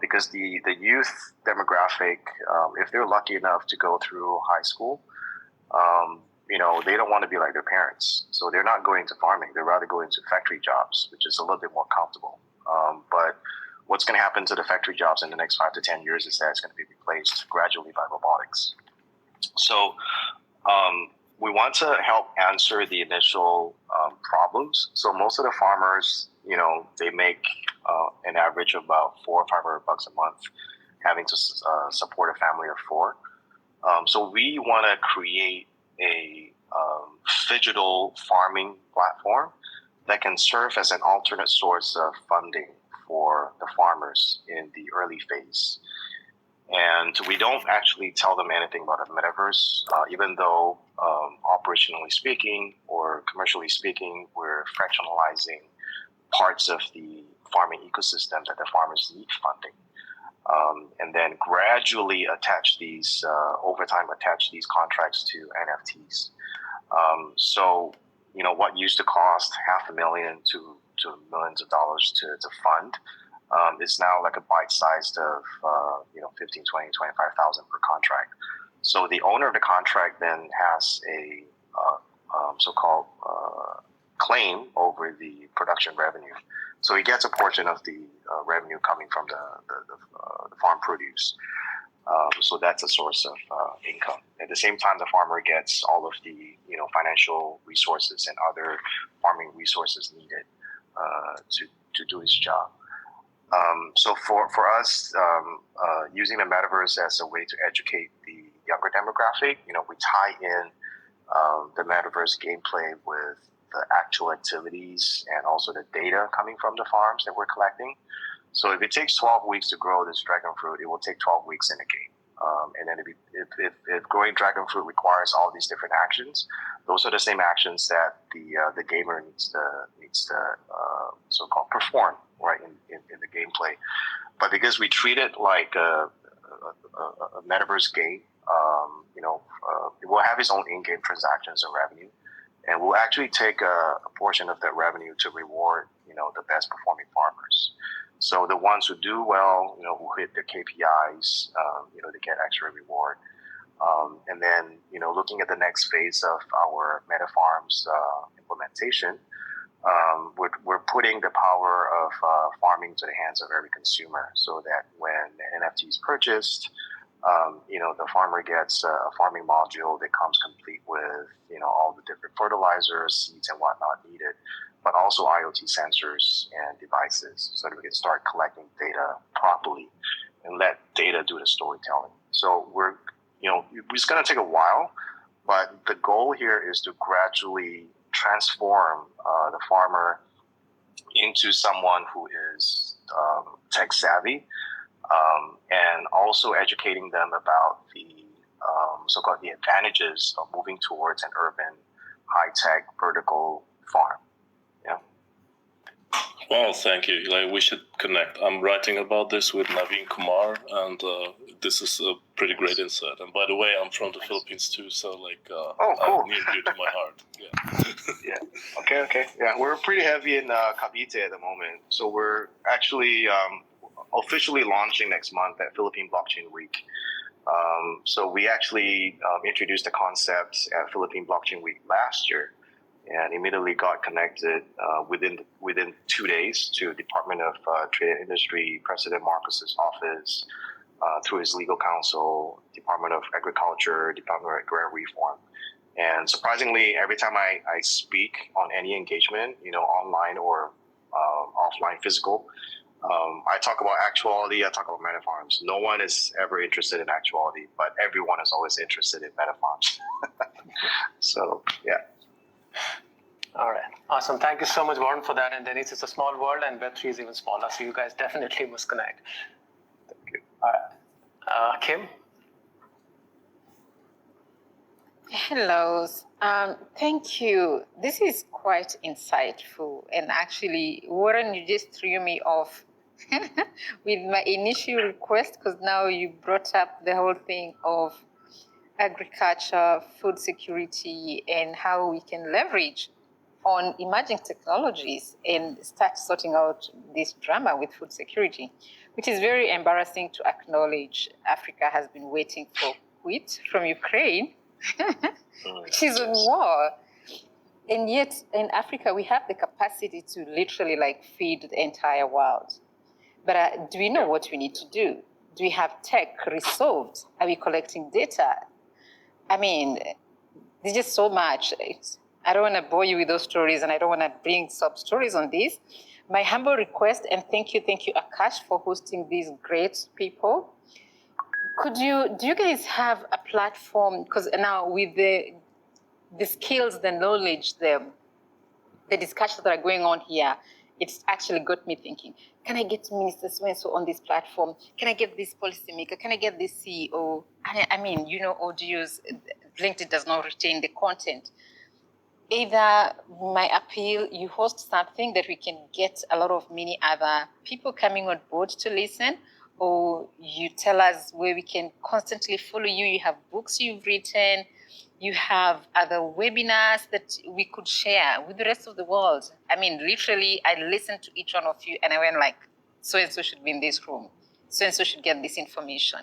Because the youth demographic, if they're lucky enough to go through high school, they don't want to be like their parents. So they're not going to farming. They'd rather go into factory jobs, which is a little bit more comfortable. But what's going to happen to the factory jobs in the next 5 to 10 years is that it's going to be replaced gradually by robotics. So we want to help answer the initial problems. So most of the farmers, they make an average of about $400 or $500 a month, having to support a family of 4. So we want to create a digital farming platform that can serve as an alternate source of funding for the farmers in the early phase. And we don't actually tell them anything about the metaverse, even though operationally speaking or commercially speaking, we're fractionalizing parts of the farming ecosystem that the farmers need funding. And then gradually attach these, over time, attach these contracts to NFTs. So, what used to cost $500,000 to millions of dollars to fund is now like a bite-sized of, 15, 20, 25,000 per contract. So the owner of the contract then has a so-called claim over the production revenue. So he gets a portion of the revenue coming from the farm produce. So that's a source of income. At the same time, the farmer gets all of the financial resources and other farming resources needed to do his job. So for us, using the metaverse as a way to educate the younger demographic, we tie in the metaverse gameplay with the actual activities and also the data coming from the farms that we're collecting. So if it takes 12 weeks to grow this dragon fruit, it will take 12 weeks in the game. And then if growing dragon fruit requires all these different actions, those are the same actions that the gamer needs to so-called perform, right, in the gameplay. But because we treat it like a metaverse game, it will have its own in-game transactions and revenue, and we'll actually take a portion of that revenue to reward the best performing farmers. So the ones who do well, who hit their KPIs, they get extra reward. And then, looking at the next phase of our Meta Farms implementation, we're putting the power of farming to the hands of every consumer, so that when an NFT is purchased, the farmer gets a farming module that comes complete with, all the different fertilizers, seeds, and whatnot needed, but also IoT sensors and devices, so that we can start collecting data properly and let data do the storytelling. So it's going to take a while, but the goal here is to gradually transform the farmer into someone who is tech savvy, and also educating them about the so-called the advantages of moving towards an urban, high-tech, vertical farm. Yeah. Well, thank you. We should connect. I'm writing about this with Naveen Kumar, and this is a pretty great insight. And by the way, I'm from the Philippines too, so cool. I'm near and dear to my heart. Yeah. Yeah. Okay. Yeah, we're pretty heavy in Cavite at the moment, so we're actually officially launching next month at Philippine Blockchain Week. So we actually introduced the concept at Philippine Blockchain Week last year, and immediately got connected within 2 days to Department of Trade and Industry, President Marcos's office, through his legal counsel, Department of Agriculture, Department of Agrarian Reform. And surprisingly, every time I speak on any engagement, online or offline, physical, I talk about actuality, I talk about meta farms. No one is ever interested in actuality, but everyone is always interested in meta farms. So, yeah. All right. Awesome. Thank you so much, Warren, for that. And Denise, it's a small world, and Web3 is even smaller. So you guys definitely must connect. Thank you. All right. Kim? Hello. Thank you. This is quite insightful. And actually, Warren, you just threw me off with my initial request because now you brought up the whole thing of agriculture, food security, and how we can leverage on emerging technologies and start sorting out this drama with food security, which is very embarrassing to acknowledge. Africa has been waiting for wheat from Ukraine, which is in war. And yet in Africa, we have the capacity to literally like feed the entire world. But do we know what we need to do? Do we have tech resolved? Are we collecting data? I mean, there's just so much. I don't want to bore you with those stories, and I don't want to bring sub stories on this. My humble request, and thank you, Akash, for hosting these great people. Do you guys have a platform? Because now with the skills, the knowledge, the discussions that are going on here, it's actually got me thinking, can I get Minister so on this platform? Can I get this policymaker? Can I get this CEO? I mean, audios, LinkedIn does not retain the content. Either my appeal, you host something that we can get a lot of many other people coming on board to listen, or you tell us where we can constantly follow you. You have books you've written, you have other webinars that we could share with the rest of the world. I mean, literally, I listened to each one of you and I went like, so-and-so should be in this room. So-and-so should get this information.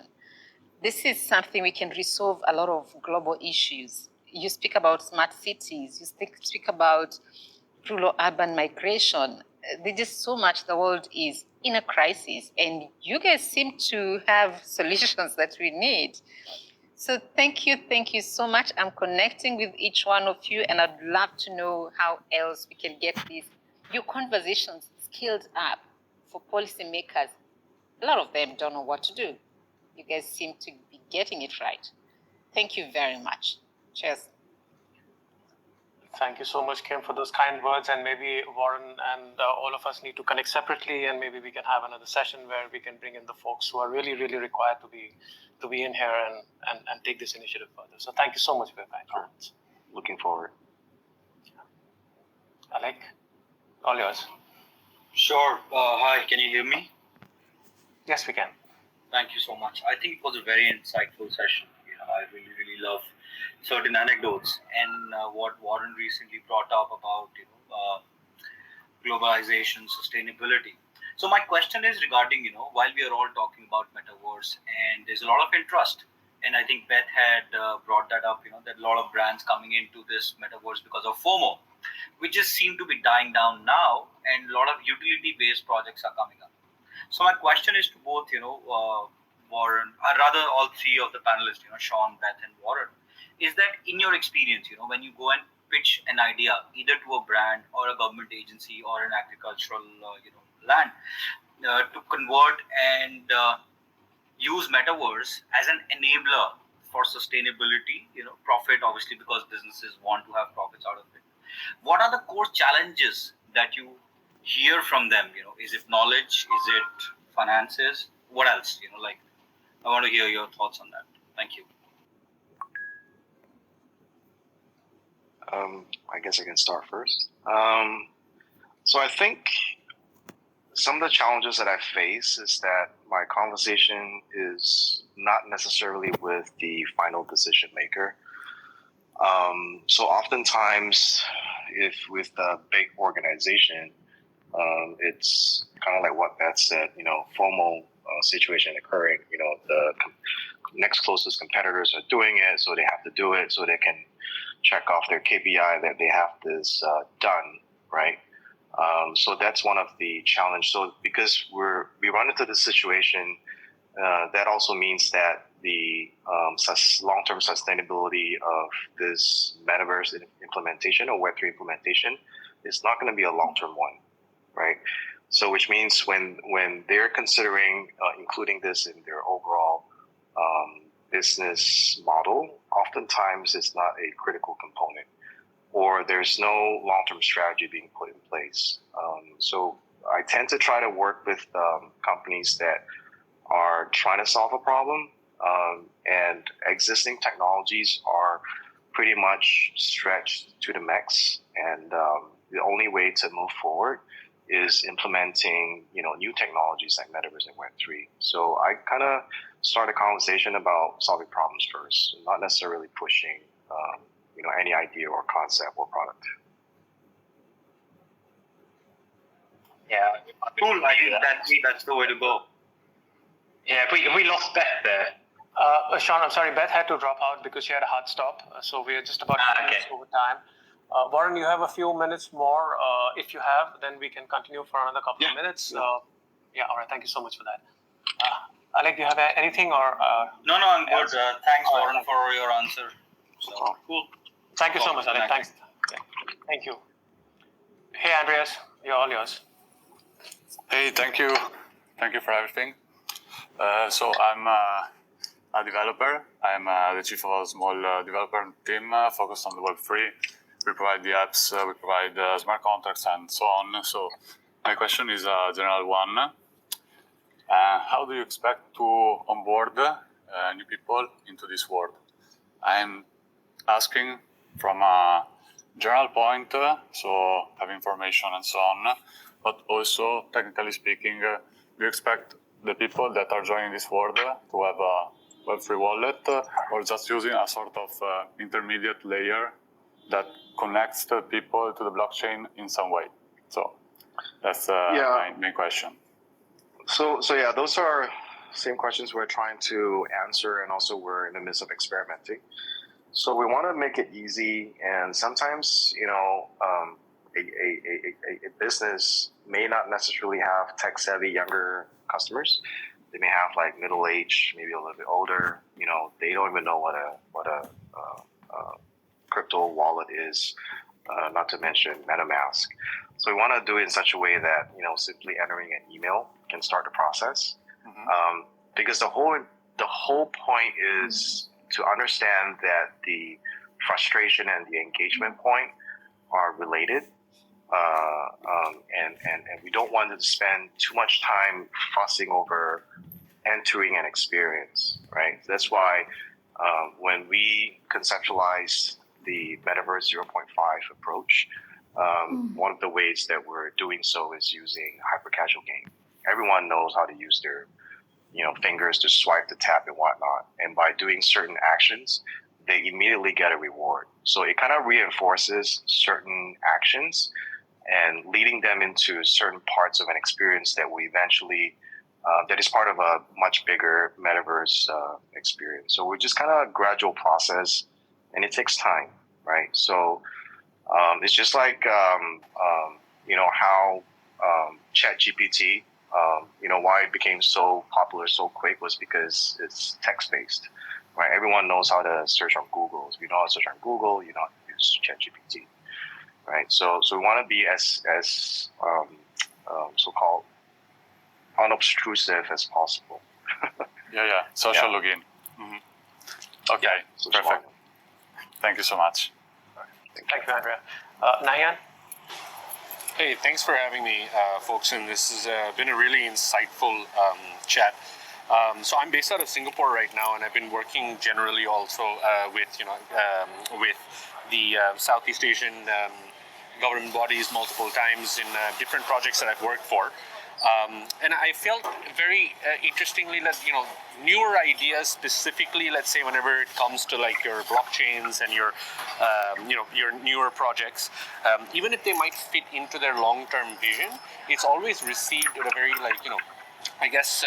This is something we can resolve a lot of global issues. You speak about smart cities, you speak about rural-urban migration. There's just so much. The world is in a crisis, and you guys seem to have solutions that we need. So thank you so much. I'm connecting with each one of you, and I'd love to know how else we can get your conversations scaled up for policymakers. A lot of them don't know what to do. You guys seem to be getting it right. Thank you very much. Cheers. Thank you so much, Kim, for those kind words. And maybe Warren and all of us need to connect separately, and maybe we can have another session where we can bring in the folks who are really, really required to be in here and take this initiative further. So thank you so much for your kind words. Looking forward. Alec, all yours. Sure. Hi, can you hear me? Yes, we can. Thank you so much. I think it was a very insightful session. I really, really love certain anecdotes and what Warren recently brought up about globalization, sustainability. So my question is regarding, while we are all talking about metaverse and there's a lot of interest, and I think Beth had brought that up, that a lot of brands coming into this metaverse because of FOMO, which just seem to be dying down now, and a lot of utility-based projects are coming up. So my question is to both, Warren, or rather all three of the panelists, Sean, Beth, and Warren, is that in your experience, when you go and pitch an idea either to a brand or a government agency or an agricultural, land to convert and use metaverse as an enabler for sustainability, profit, obviously, because businesses want to have profits out of it. What are the core challenges that you hear from them? Is it knowledge? Is it finances? What else? I want to hear your thoughts on that. Thank you. I guess I can start first. So I think some of the challenges that I face is that my conversation is not necessarily with the final decision maker. So oftentimes, if with a big organization, it's kind of like what Beth said, FOMO situation occurring. The next closest competitors are doing it, so they have to do it so they can check off their KPI that they have this done, right? So that's one of the challenges. So because we run into this situation, that also means that the long-term sustainability of this metaverse implementation or Web3 implementation is not going to be a long-term one, right? So which means when they're considering including this in their overall business model, oftentimes it's not a critical component, or there's no long-term strategy being put in place. So I tend to try to work with companies that are trying to solve a problem, and existing technologies are pretty much stretched to the max, and the only way to move forward is implementing, new technologies like metaverse and Web3. So I kind of start a conversation about solving problems first, not necessarily pushing, any idea or concept or product. Yeah. Cool. I think that's the way to go. Yeah, if we lost Beth there. Sean, I'm sorry, Beth had to drop out because she had a hard stop. So we are just about 2 minutes over time. Warren, you have a few minutes more. If you have, then we can continue for another couple of minutes. All right. Thank you so much for that. Alec, do you have anything or? No, I'm good. Thanks, Warren, for your answer. So cool. Thank you so much, Alec. Thanks. Yeah. Thank you. Hey, Andreas, you're all yours. Hey, thank you. Thank you for everything. So I'm a developer. I'm the chief of a small developer team focused on the Web3. We provide the apps, we provide smart contracts and so on. So my question is a general one. How do you expect to onboard new people into this world? I'm asking from a general point, so have information and so on, but also technically speaking, do you expect the people that are joining this world to have a Web3 wallet or just using a sort of intermediate layer that connects the people to the blockchain in some way? So that's my main question. So yeah, those are same questions we're trying to answer, and also we're in the midst of experimenting. So we want to make it easy, and sometimes a business may not necessarily have tech-savvy younger customers. They may have like middle-aged, maybe a little bit older. They don't even know what a crypto wallet is, not to mention MetaMask. So we want to do it in such a way that simply entering an email can start the process, because the whole point is to understand that the frustration and the engagement point are related, and we don't want to spend too much time fussing over entering an experience, right? That's why when we conceptualized the Metaverse 0.5 approach, one of the ways that we're doing so is using hyper-casual game. Everyone knows how to use their fingers to swipe, to tap, and whatnot. And by doing certain actions, they immediately get a reward. So it kind of reinforces certain actions and leading them into certain parts of an experience that we eventually, that is part of a much bigger metaverse experience. So we're just kind of a gradual process, and it takes time, right? So it's just like, how ChatGPT, why it became so popular so quick was because it's text-based, right? Everyone knows how to search on Google. If you know how to search on Google, you know how to use ChatGPT, right? So we want to be as so-called unobtrusive as possible. Social login. Mm-hmm. Okay, perfect. Thank you so much. Thank you, Andrea. Nayan? Hey, thanks for having me, folks, and this has been a really insightful chat. So I'm based out of Singapore right now, and I've been working generally also with the Southeast Asian government bodies multiple times in different projects that I've worked for. And I felt very interestingly that newer ideas, specifically, let's say whenever it comes to like your blockchains and your your newer projects, even if they might fit into their long-term vision, it's always received at a very I guess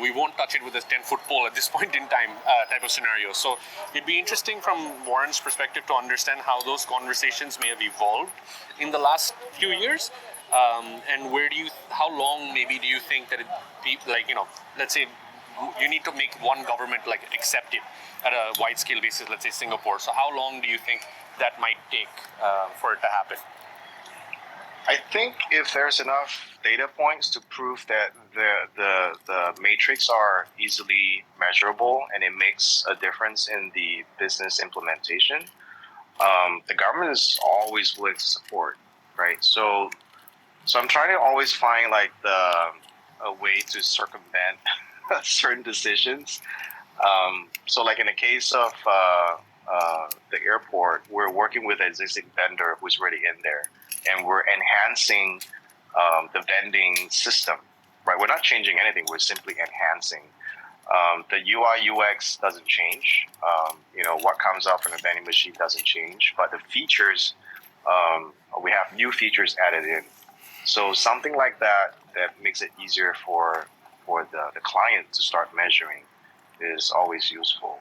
we won't touch it with a 10-foot pole at this point in time type of scenario. So it'd be interesting from Warren's perspective to understand how those conversations may have evolved in the last few years. And how long maybe do you think that it be let's say you need to make one government accept it at a wide scale basis, let's say Singapore. So how long do you think that might take for it to happen? I think if there's enough data points to prove that the matrix are easily measurable and it makes a difference in the business implementation, the government is always willing to support, right? So I'm trying to always find like a way to circumvent certain decisions. So like in the case of the airport, we're working with an existing vendor who's already in there, and we're enhancing the vending system, right? We're not changing anything. We're simply enhancing. The UI UX doesn't change. What comes out from the vending machine doesn't change, but the features, we have new features added in. So something like that makes it easier for the client to start measuring is always useful.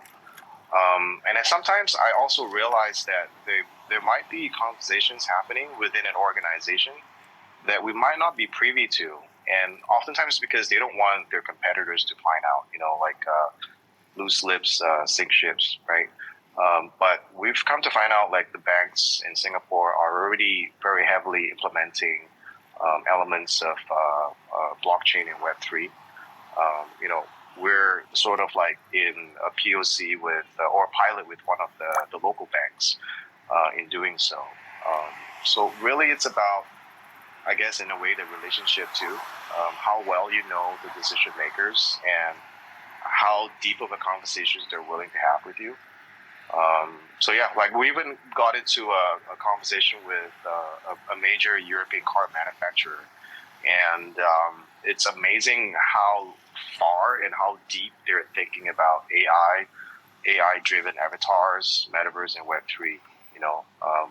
And then sometimes I also realize that there might be conversations happening within an organization that we might not be privy to. And oftentimes because they don't want their competitors to find out, like loose lips, sink ships, right? But we've come to find out like the banks in Singapore are already very heavily implementing elements of blockchain and Web3. We're sort of like in a POC with or a pilot with one of the local banks in doing so. So really it's about, I guess, in a way, the relationship too, how well you know the decision makers and how deep of a conversation they're willing to have with you. So yeah, like we even got into a conversation with a major European car manufacturer, and it's amazing how far and how deep they're thinking about AI-driven avatars, metaverse, and Web3.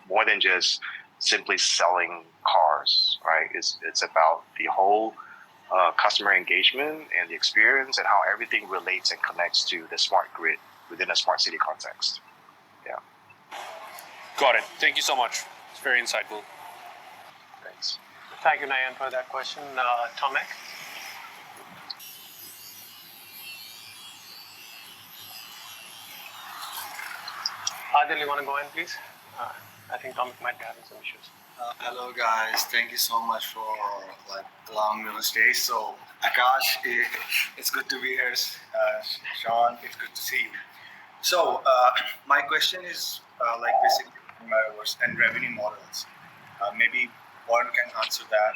More than just simply selling cars, right? It's about the whole customer engagement and the experience and how everything relates and connects to the smart grid within a smart city context. Yeah. Got it. Thank you so much. It's very insightful. Thanks. Thank you, Nayan, for that question. Tomek? Adil, you want to go in, please? I think Tomek might be having some issues. Hello guys, thank you so much for allowing me on stage. So Akash, it's good to be here. Sean, it's good to see you. So my question is basically metaverse and revenue models. Maybe one can answer that.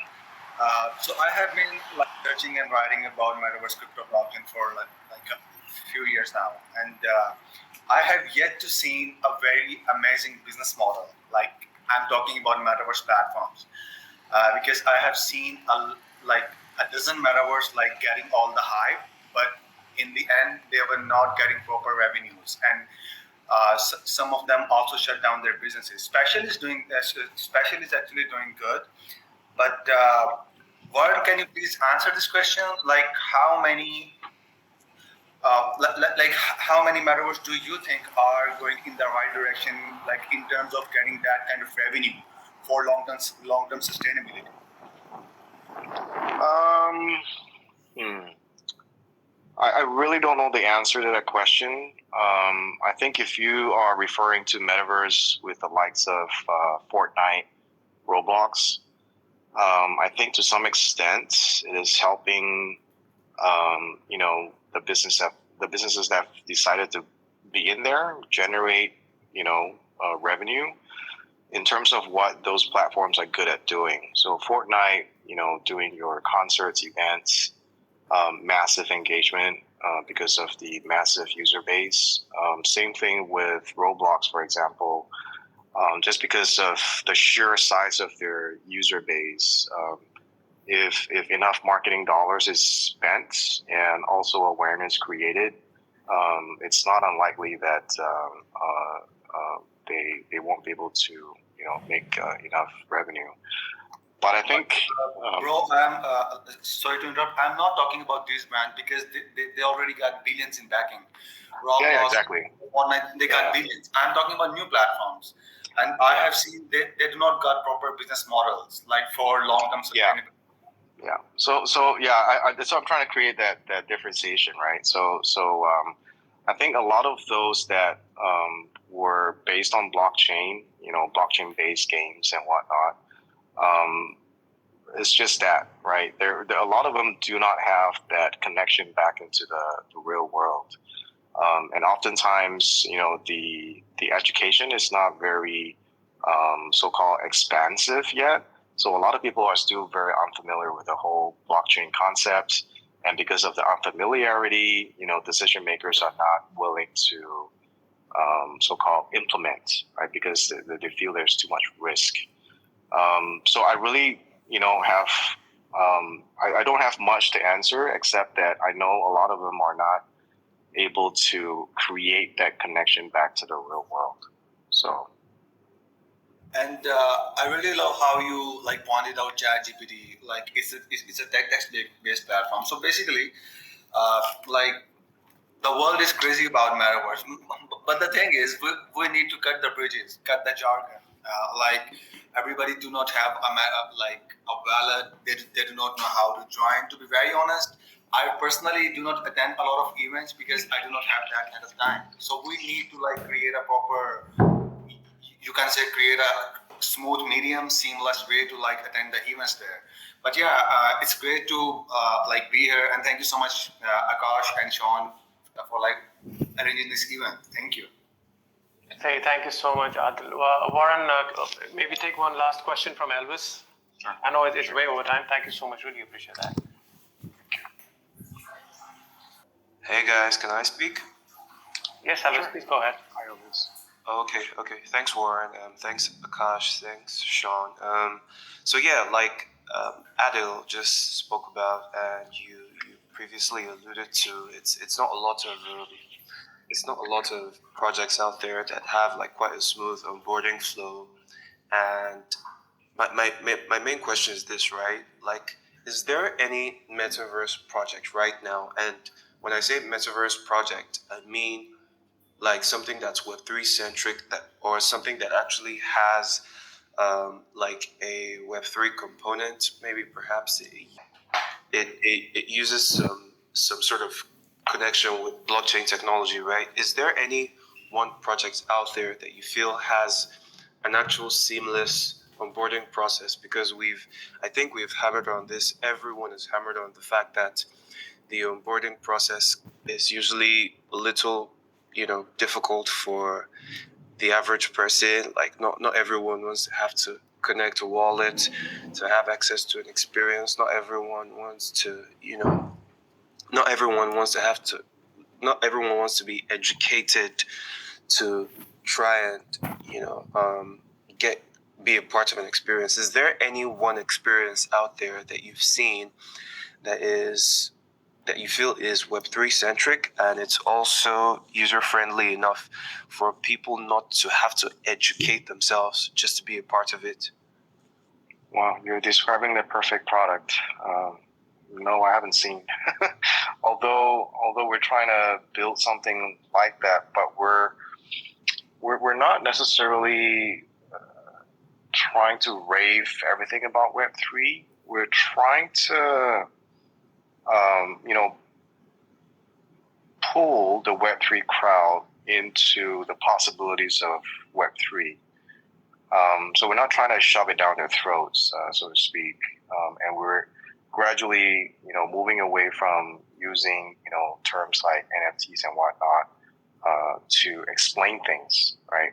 So I have been searching and writing about metaverse crypto blockchain for like a few years now, and I have yet to see a very amazing business model. Like I'm talking about metaverse platforms because I have seen a dozen metaverse getting all the hype, but in the end they were not getting proper revenues, and some of them also shut down their businesses. Special is actually doing good, but Warren, can you please answer this question? Like how many how many metaverse do you think are going in the right direction, like in terms of getting that kind of revenue for long-term sustainability? I really don't know the answer to that question. I think if you are referring to metaverse with the likes of Fortnite, Roblox, I think to some extent it is helping the businesses that have decided to be in there generate revenue in terms of what those platforms are good at doing. So Fortnite, doing your concerts, events, massive engagement because of the massive user base. Same thing with Roblox, for example, just because of the sheer size of their user base. If enough marketing dollars is spent and also awareness created, it's not unlikely that they won't be able to make enough revenue. But I think, bro, I'm sorry to interrupt. I'm not talking about these brands because they already got billions in backing. Yeah, exactly. They got billions. I'm talking about new platforms, and I have seen they do not got proper business models like for long-term sustainability. Yeah. So I'm trying to create that differentiation, right? So I think a lot of those that were based on blockchain, blockchain-based games and whatnot, it's just that, right? A lot of them do not have that connection back into the real world. And oftentimes, the education is not very so-called expansive yet. So a lot of people are still very unfamiliar with the whole blockchain concept. And because of the unfamiliarity, decision makers are not willing to so-called implement, right? Because they feel there's too much risk. So I really, have, I don't have much to answer except that I know a lot of them are not able to create that connection back to the real world. So. And I really love how you pointed out ChatGPT. It's a text-based platform. So basically, the world is crazy about metaverse, but the thing is, we need to cut the bridges, cut the jargon. Everybody do not have a wallet. They do not know how to join. To be very honest, I personally do not attend a lot of events because I do not have that kind of time. So we need to create a proper, you can say, create a smooth, medium, seamless way to attend the events there. But yeah, it's great to be here, and thank you so much, Akash and Sean, for arranging this event. Thank you. Hey, thank you so much, Adil. Warren, maybe take one last question from Elvis. Sure. I know it's way over time. Thank you so much. Really appreciate that. Hey guys, can I speak? Yes, Elvis, Sure. please go ahead. Hi, Elvis. Okay. Thanks, Warren. Thanks, Akash. Thanks, Sean. So yeah, Adil just spoke about, and you previously alluded to, it's not a lot of projects out there that have quite a smooth onboarding flow. And my main question is this, right? Is there any metaverse project right now? And when I say metaverse project, I mean something that's Web3 centric, or something that actually has a Web3 component. Maybe perhaps it uses some sort of connection with blockchain technology, right? Is there any one project out there that you feel has an actual seamless onboarding process? Because I think we've hammered on this. Everyone has hammered on the fact that the onboarding process is usually a little, difficult for the average person. Not everyone wants to have to connect a wallet to have access to an experience. Not everyone wants to, not everyone wants to be educated to try and, be a part of an experience. Is there any one experience out there that you've seen that you feel is Web3 centric, and it's also user friendly enough for people not to have to educate themselves just to be a part of it? Wow, you're describing the perfect product. No, I haven't seen. although we're trying to build something like that, but we're not necessarily trying to rave everything about Web3. We're trying to pull the Web3 crowd into the possibilities of Web3. So we're not trying to shove it down their throats, so to speak. And we're gradually, moving away from using, terms like NFTs and whatnot to explain things, right?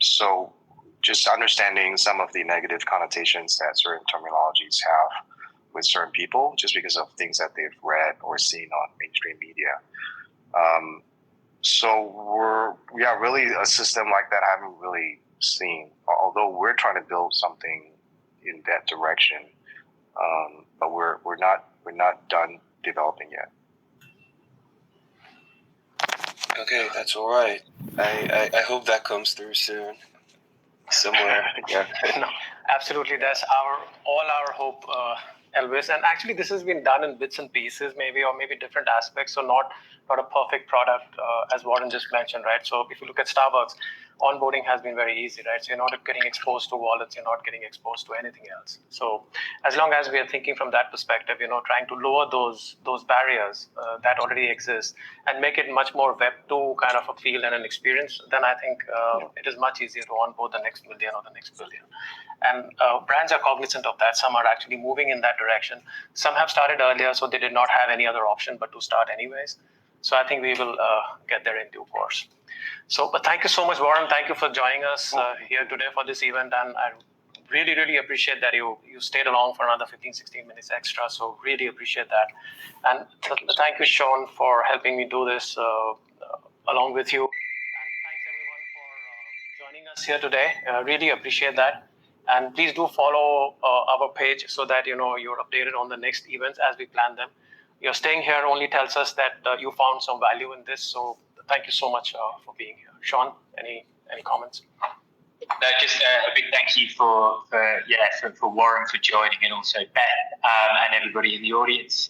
So just understanding some of the negative connotations that certain terminologies have with certain people, just because of things that they've read or seen on mainstream media. So really a system like that I haven't really seen, although we're trying to build something in that direction, but we're not done developing yet. Okay, that's all right. I hope that comes through soon, somewhere. Yeah. No, absolutely. That's all our hope, Elvis. And actually, this has been done in bits and pieces, maybe different aspects. So not a perfect product, as Warren just mentioned, right? So if you look at Starbucks, onboarding has been very easy, right? So you're not getting exposed to wallets, you're not getting exposed to anything else. So as long as we are thinking from that perspective, trying to lower those barriers that already exist and make it much more Web 2 kind of a feel and an experience, then I think it is much easier to onboard the next million or the next billion. And brands are cognizant of that. Some are actually moving in that direction. Some have started earlier, so they did not have any other option but to start anyways. So I think we will get there in due course. So, but thank you so much, Warren. Thank you for joining us here today for this event. And I really, really appreciate that you stayed along for another 15, 16 minutes extra. So really appreciate that. And thank you, Sean, for helping me do this along with you. And thanks everyone for joining us here today. Really appreciate that. And please do follow our page so that you're updated on the next events as we plan them. Your staying here only tells us that you found some value in this. So thank you so much for being here. Sean, any comments? No, just a big thank you for Warren for joining, and also Beth and everybody in the audience.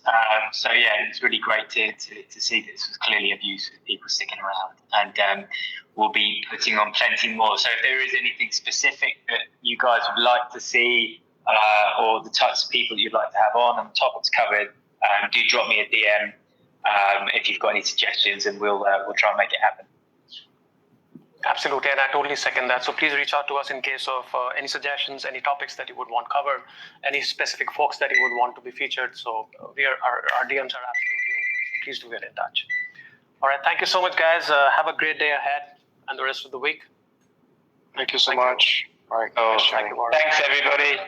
So yeah, it's really great to see this was clearly of use with people sticking around, and we'll be putting on plenty more. So if there is anything specific that you guys would like to see, or the types of people you'd like to have on and the topics covered, do drop me a DM if you've got any suggestions, and we'll try and make it happen. Absolutely, and I totally second that. So please reach out to us in case of any suggestions, any topics that you would want covered, any specific folks that you would want to be featured. So our DMs are absolutely open. So please do get in touch. All right, thank you so much, guys. Have a great day ahead and the rest of the week. Thank you so much. All right. Thank you, Warren. Thanks, everybody.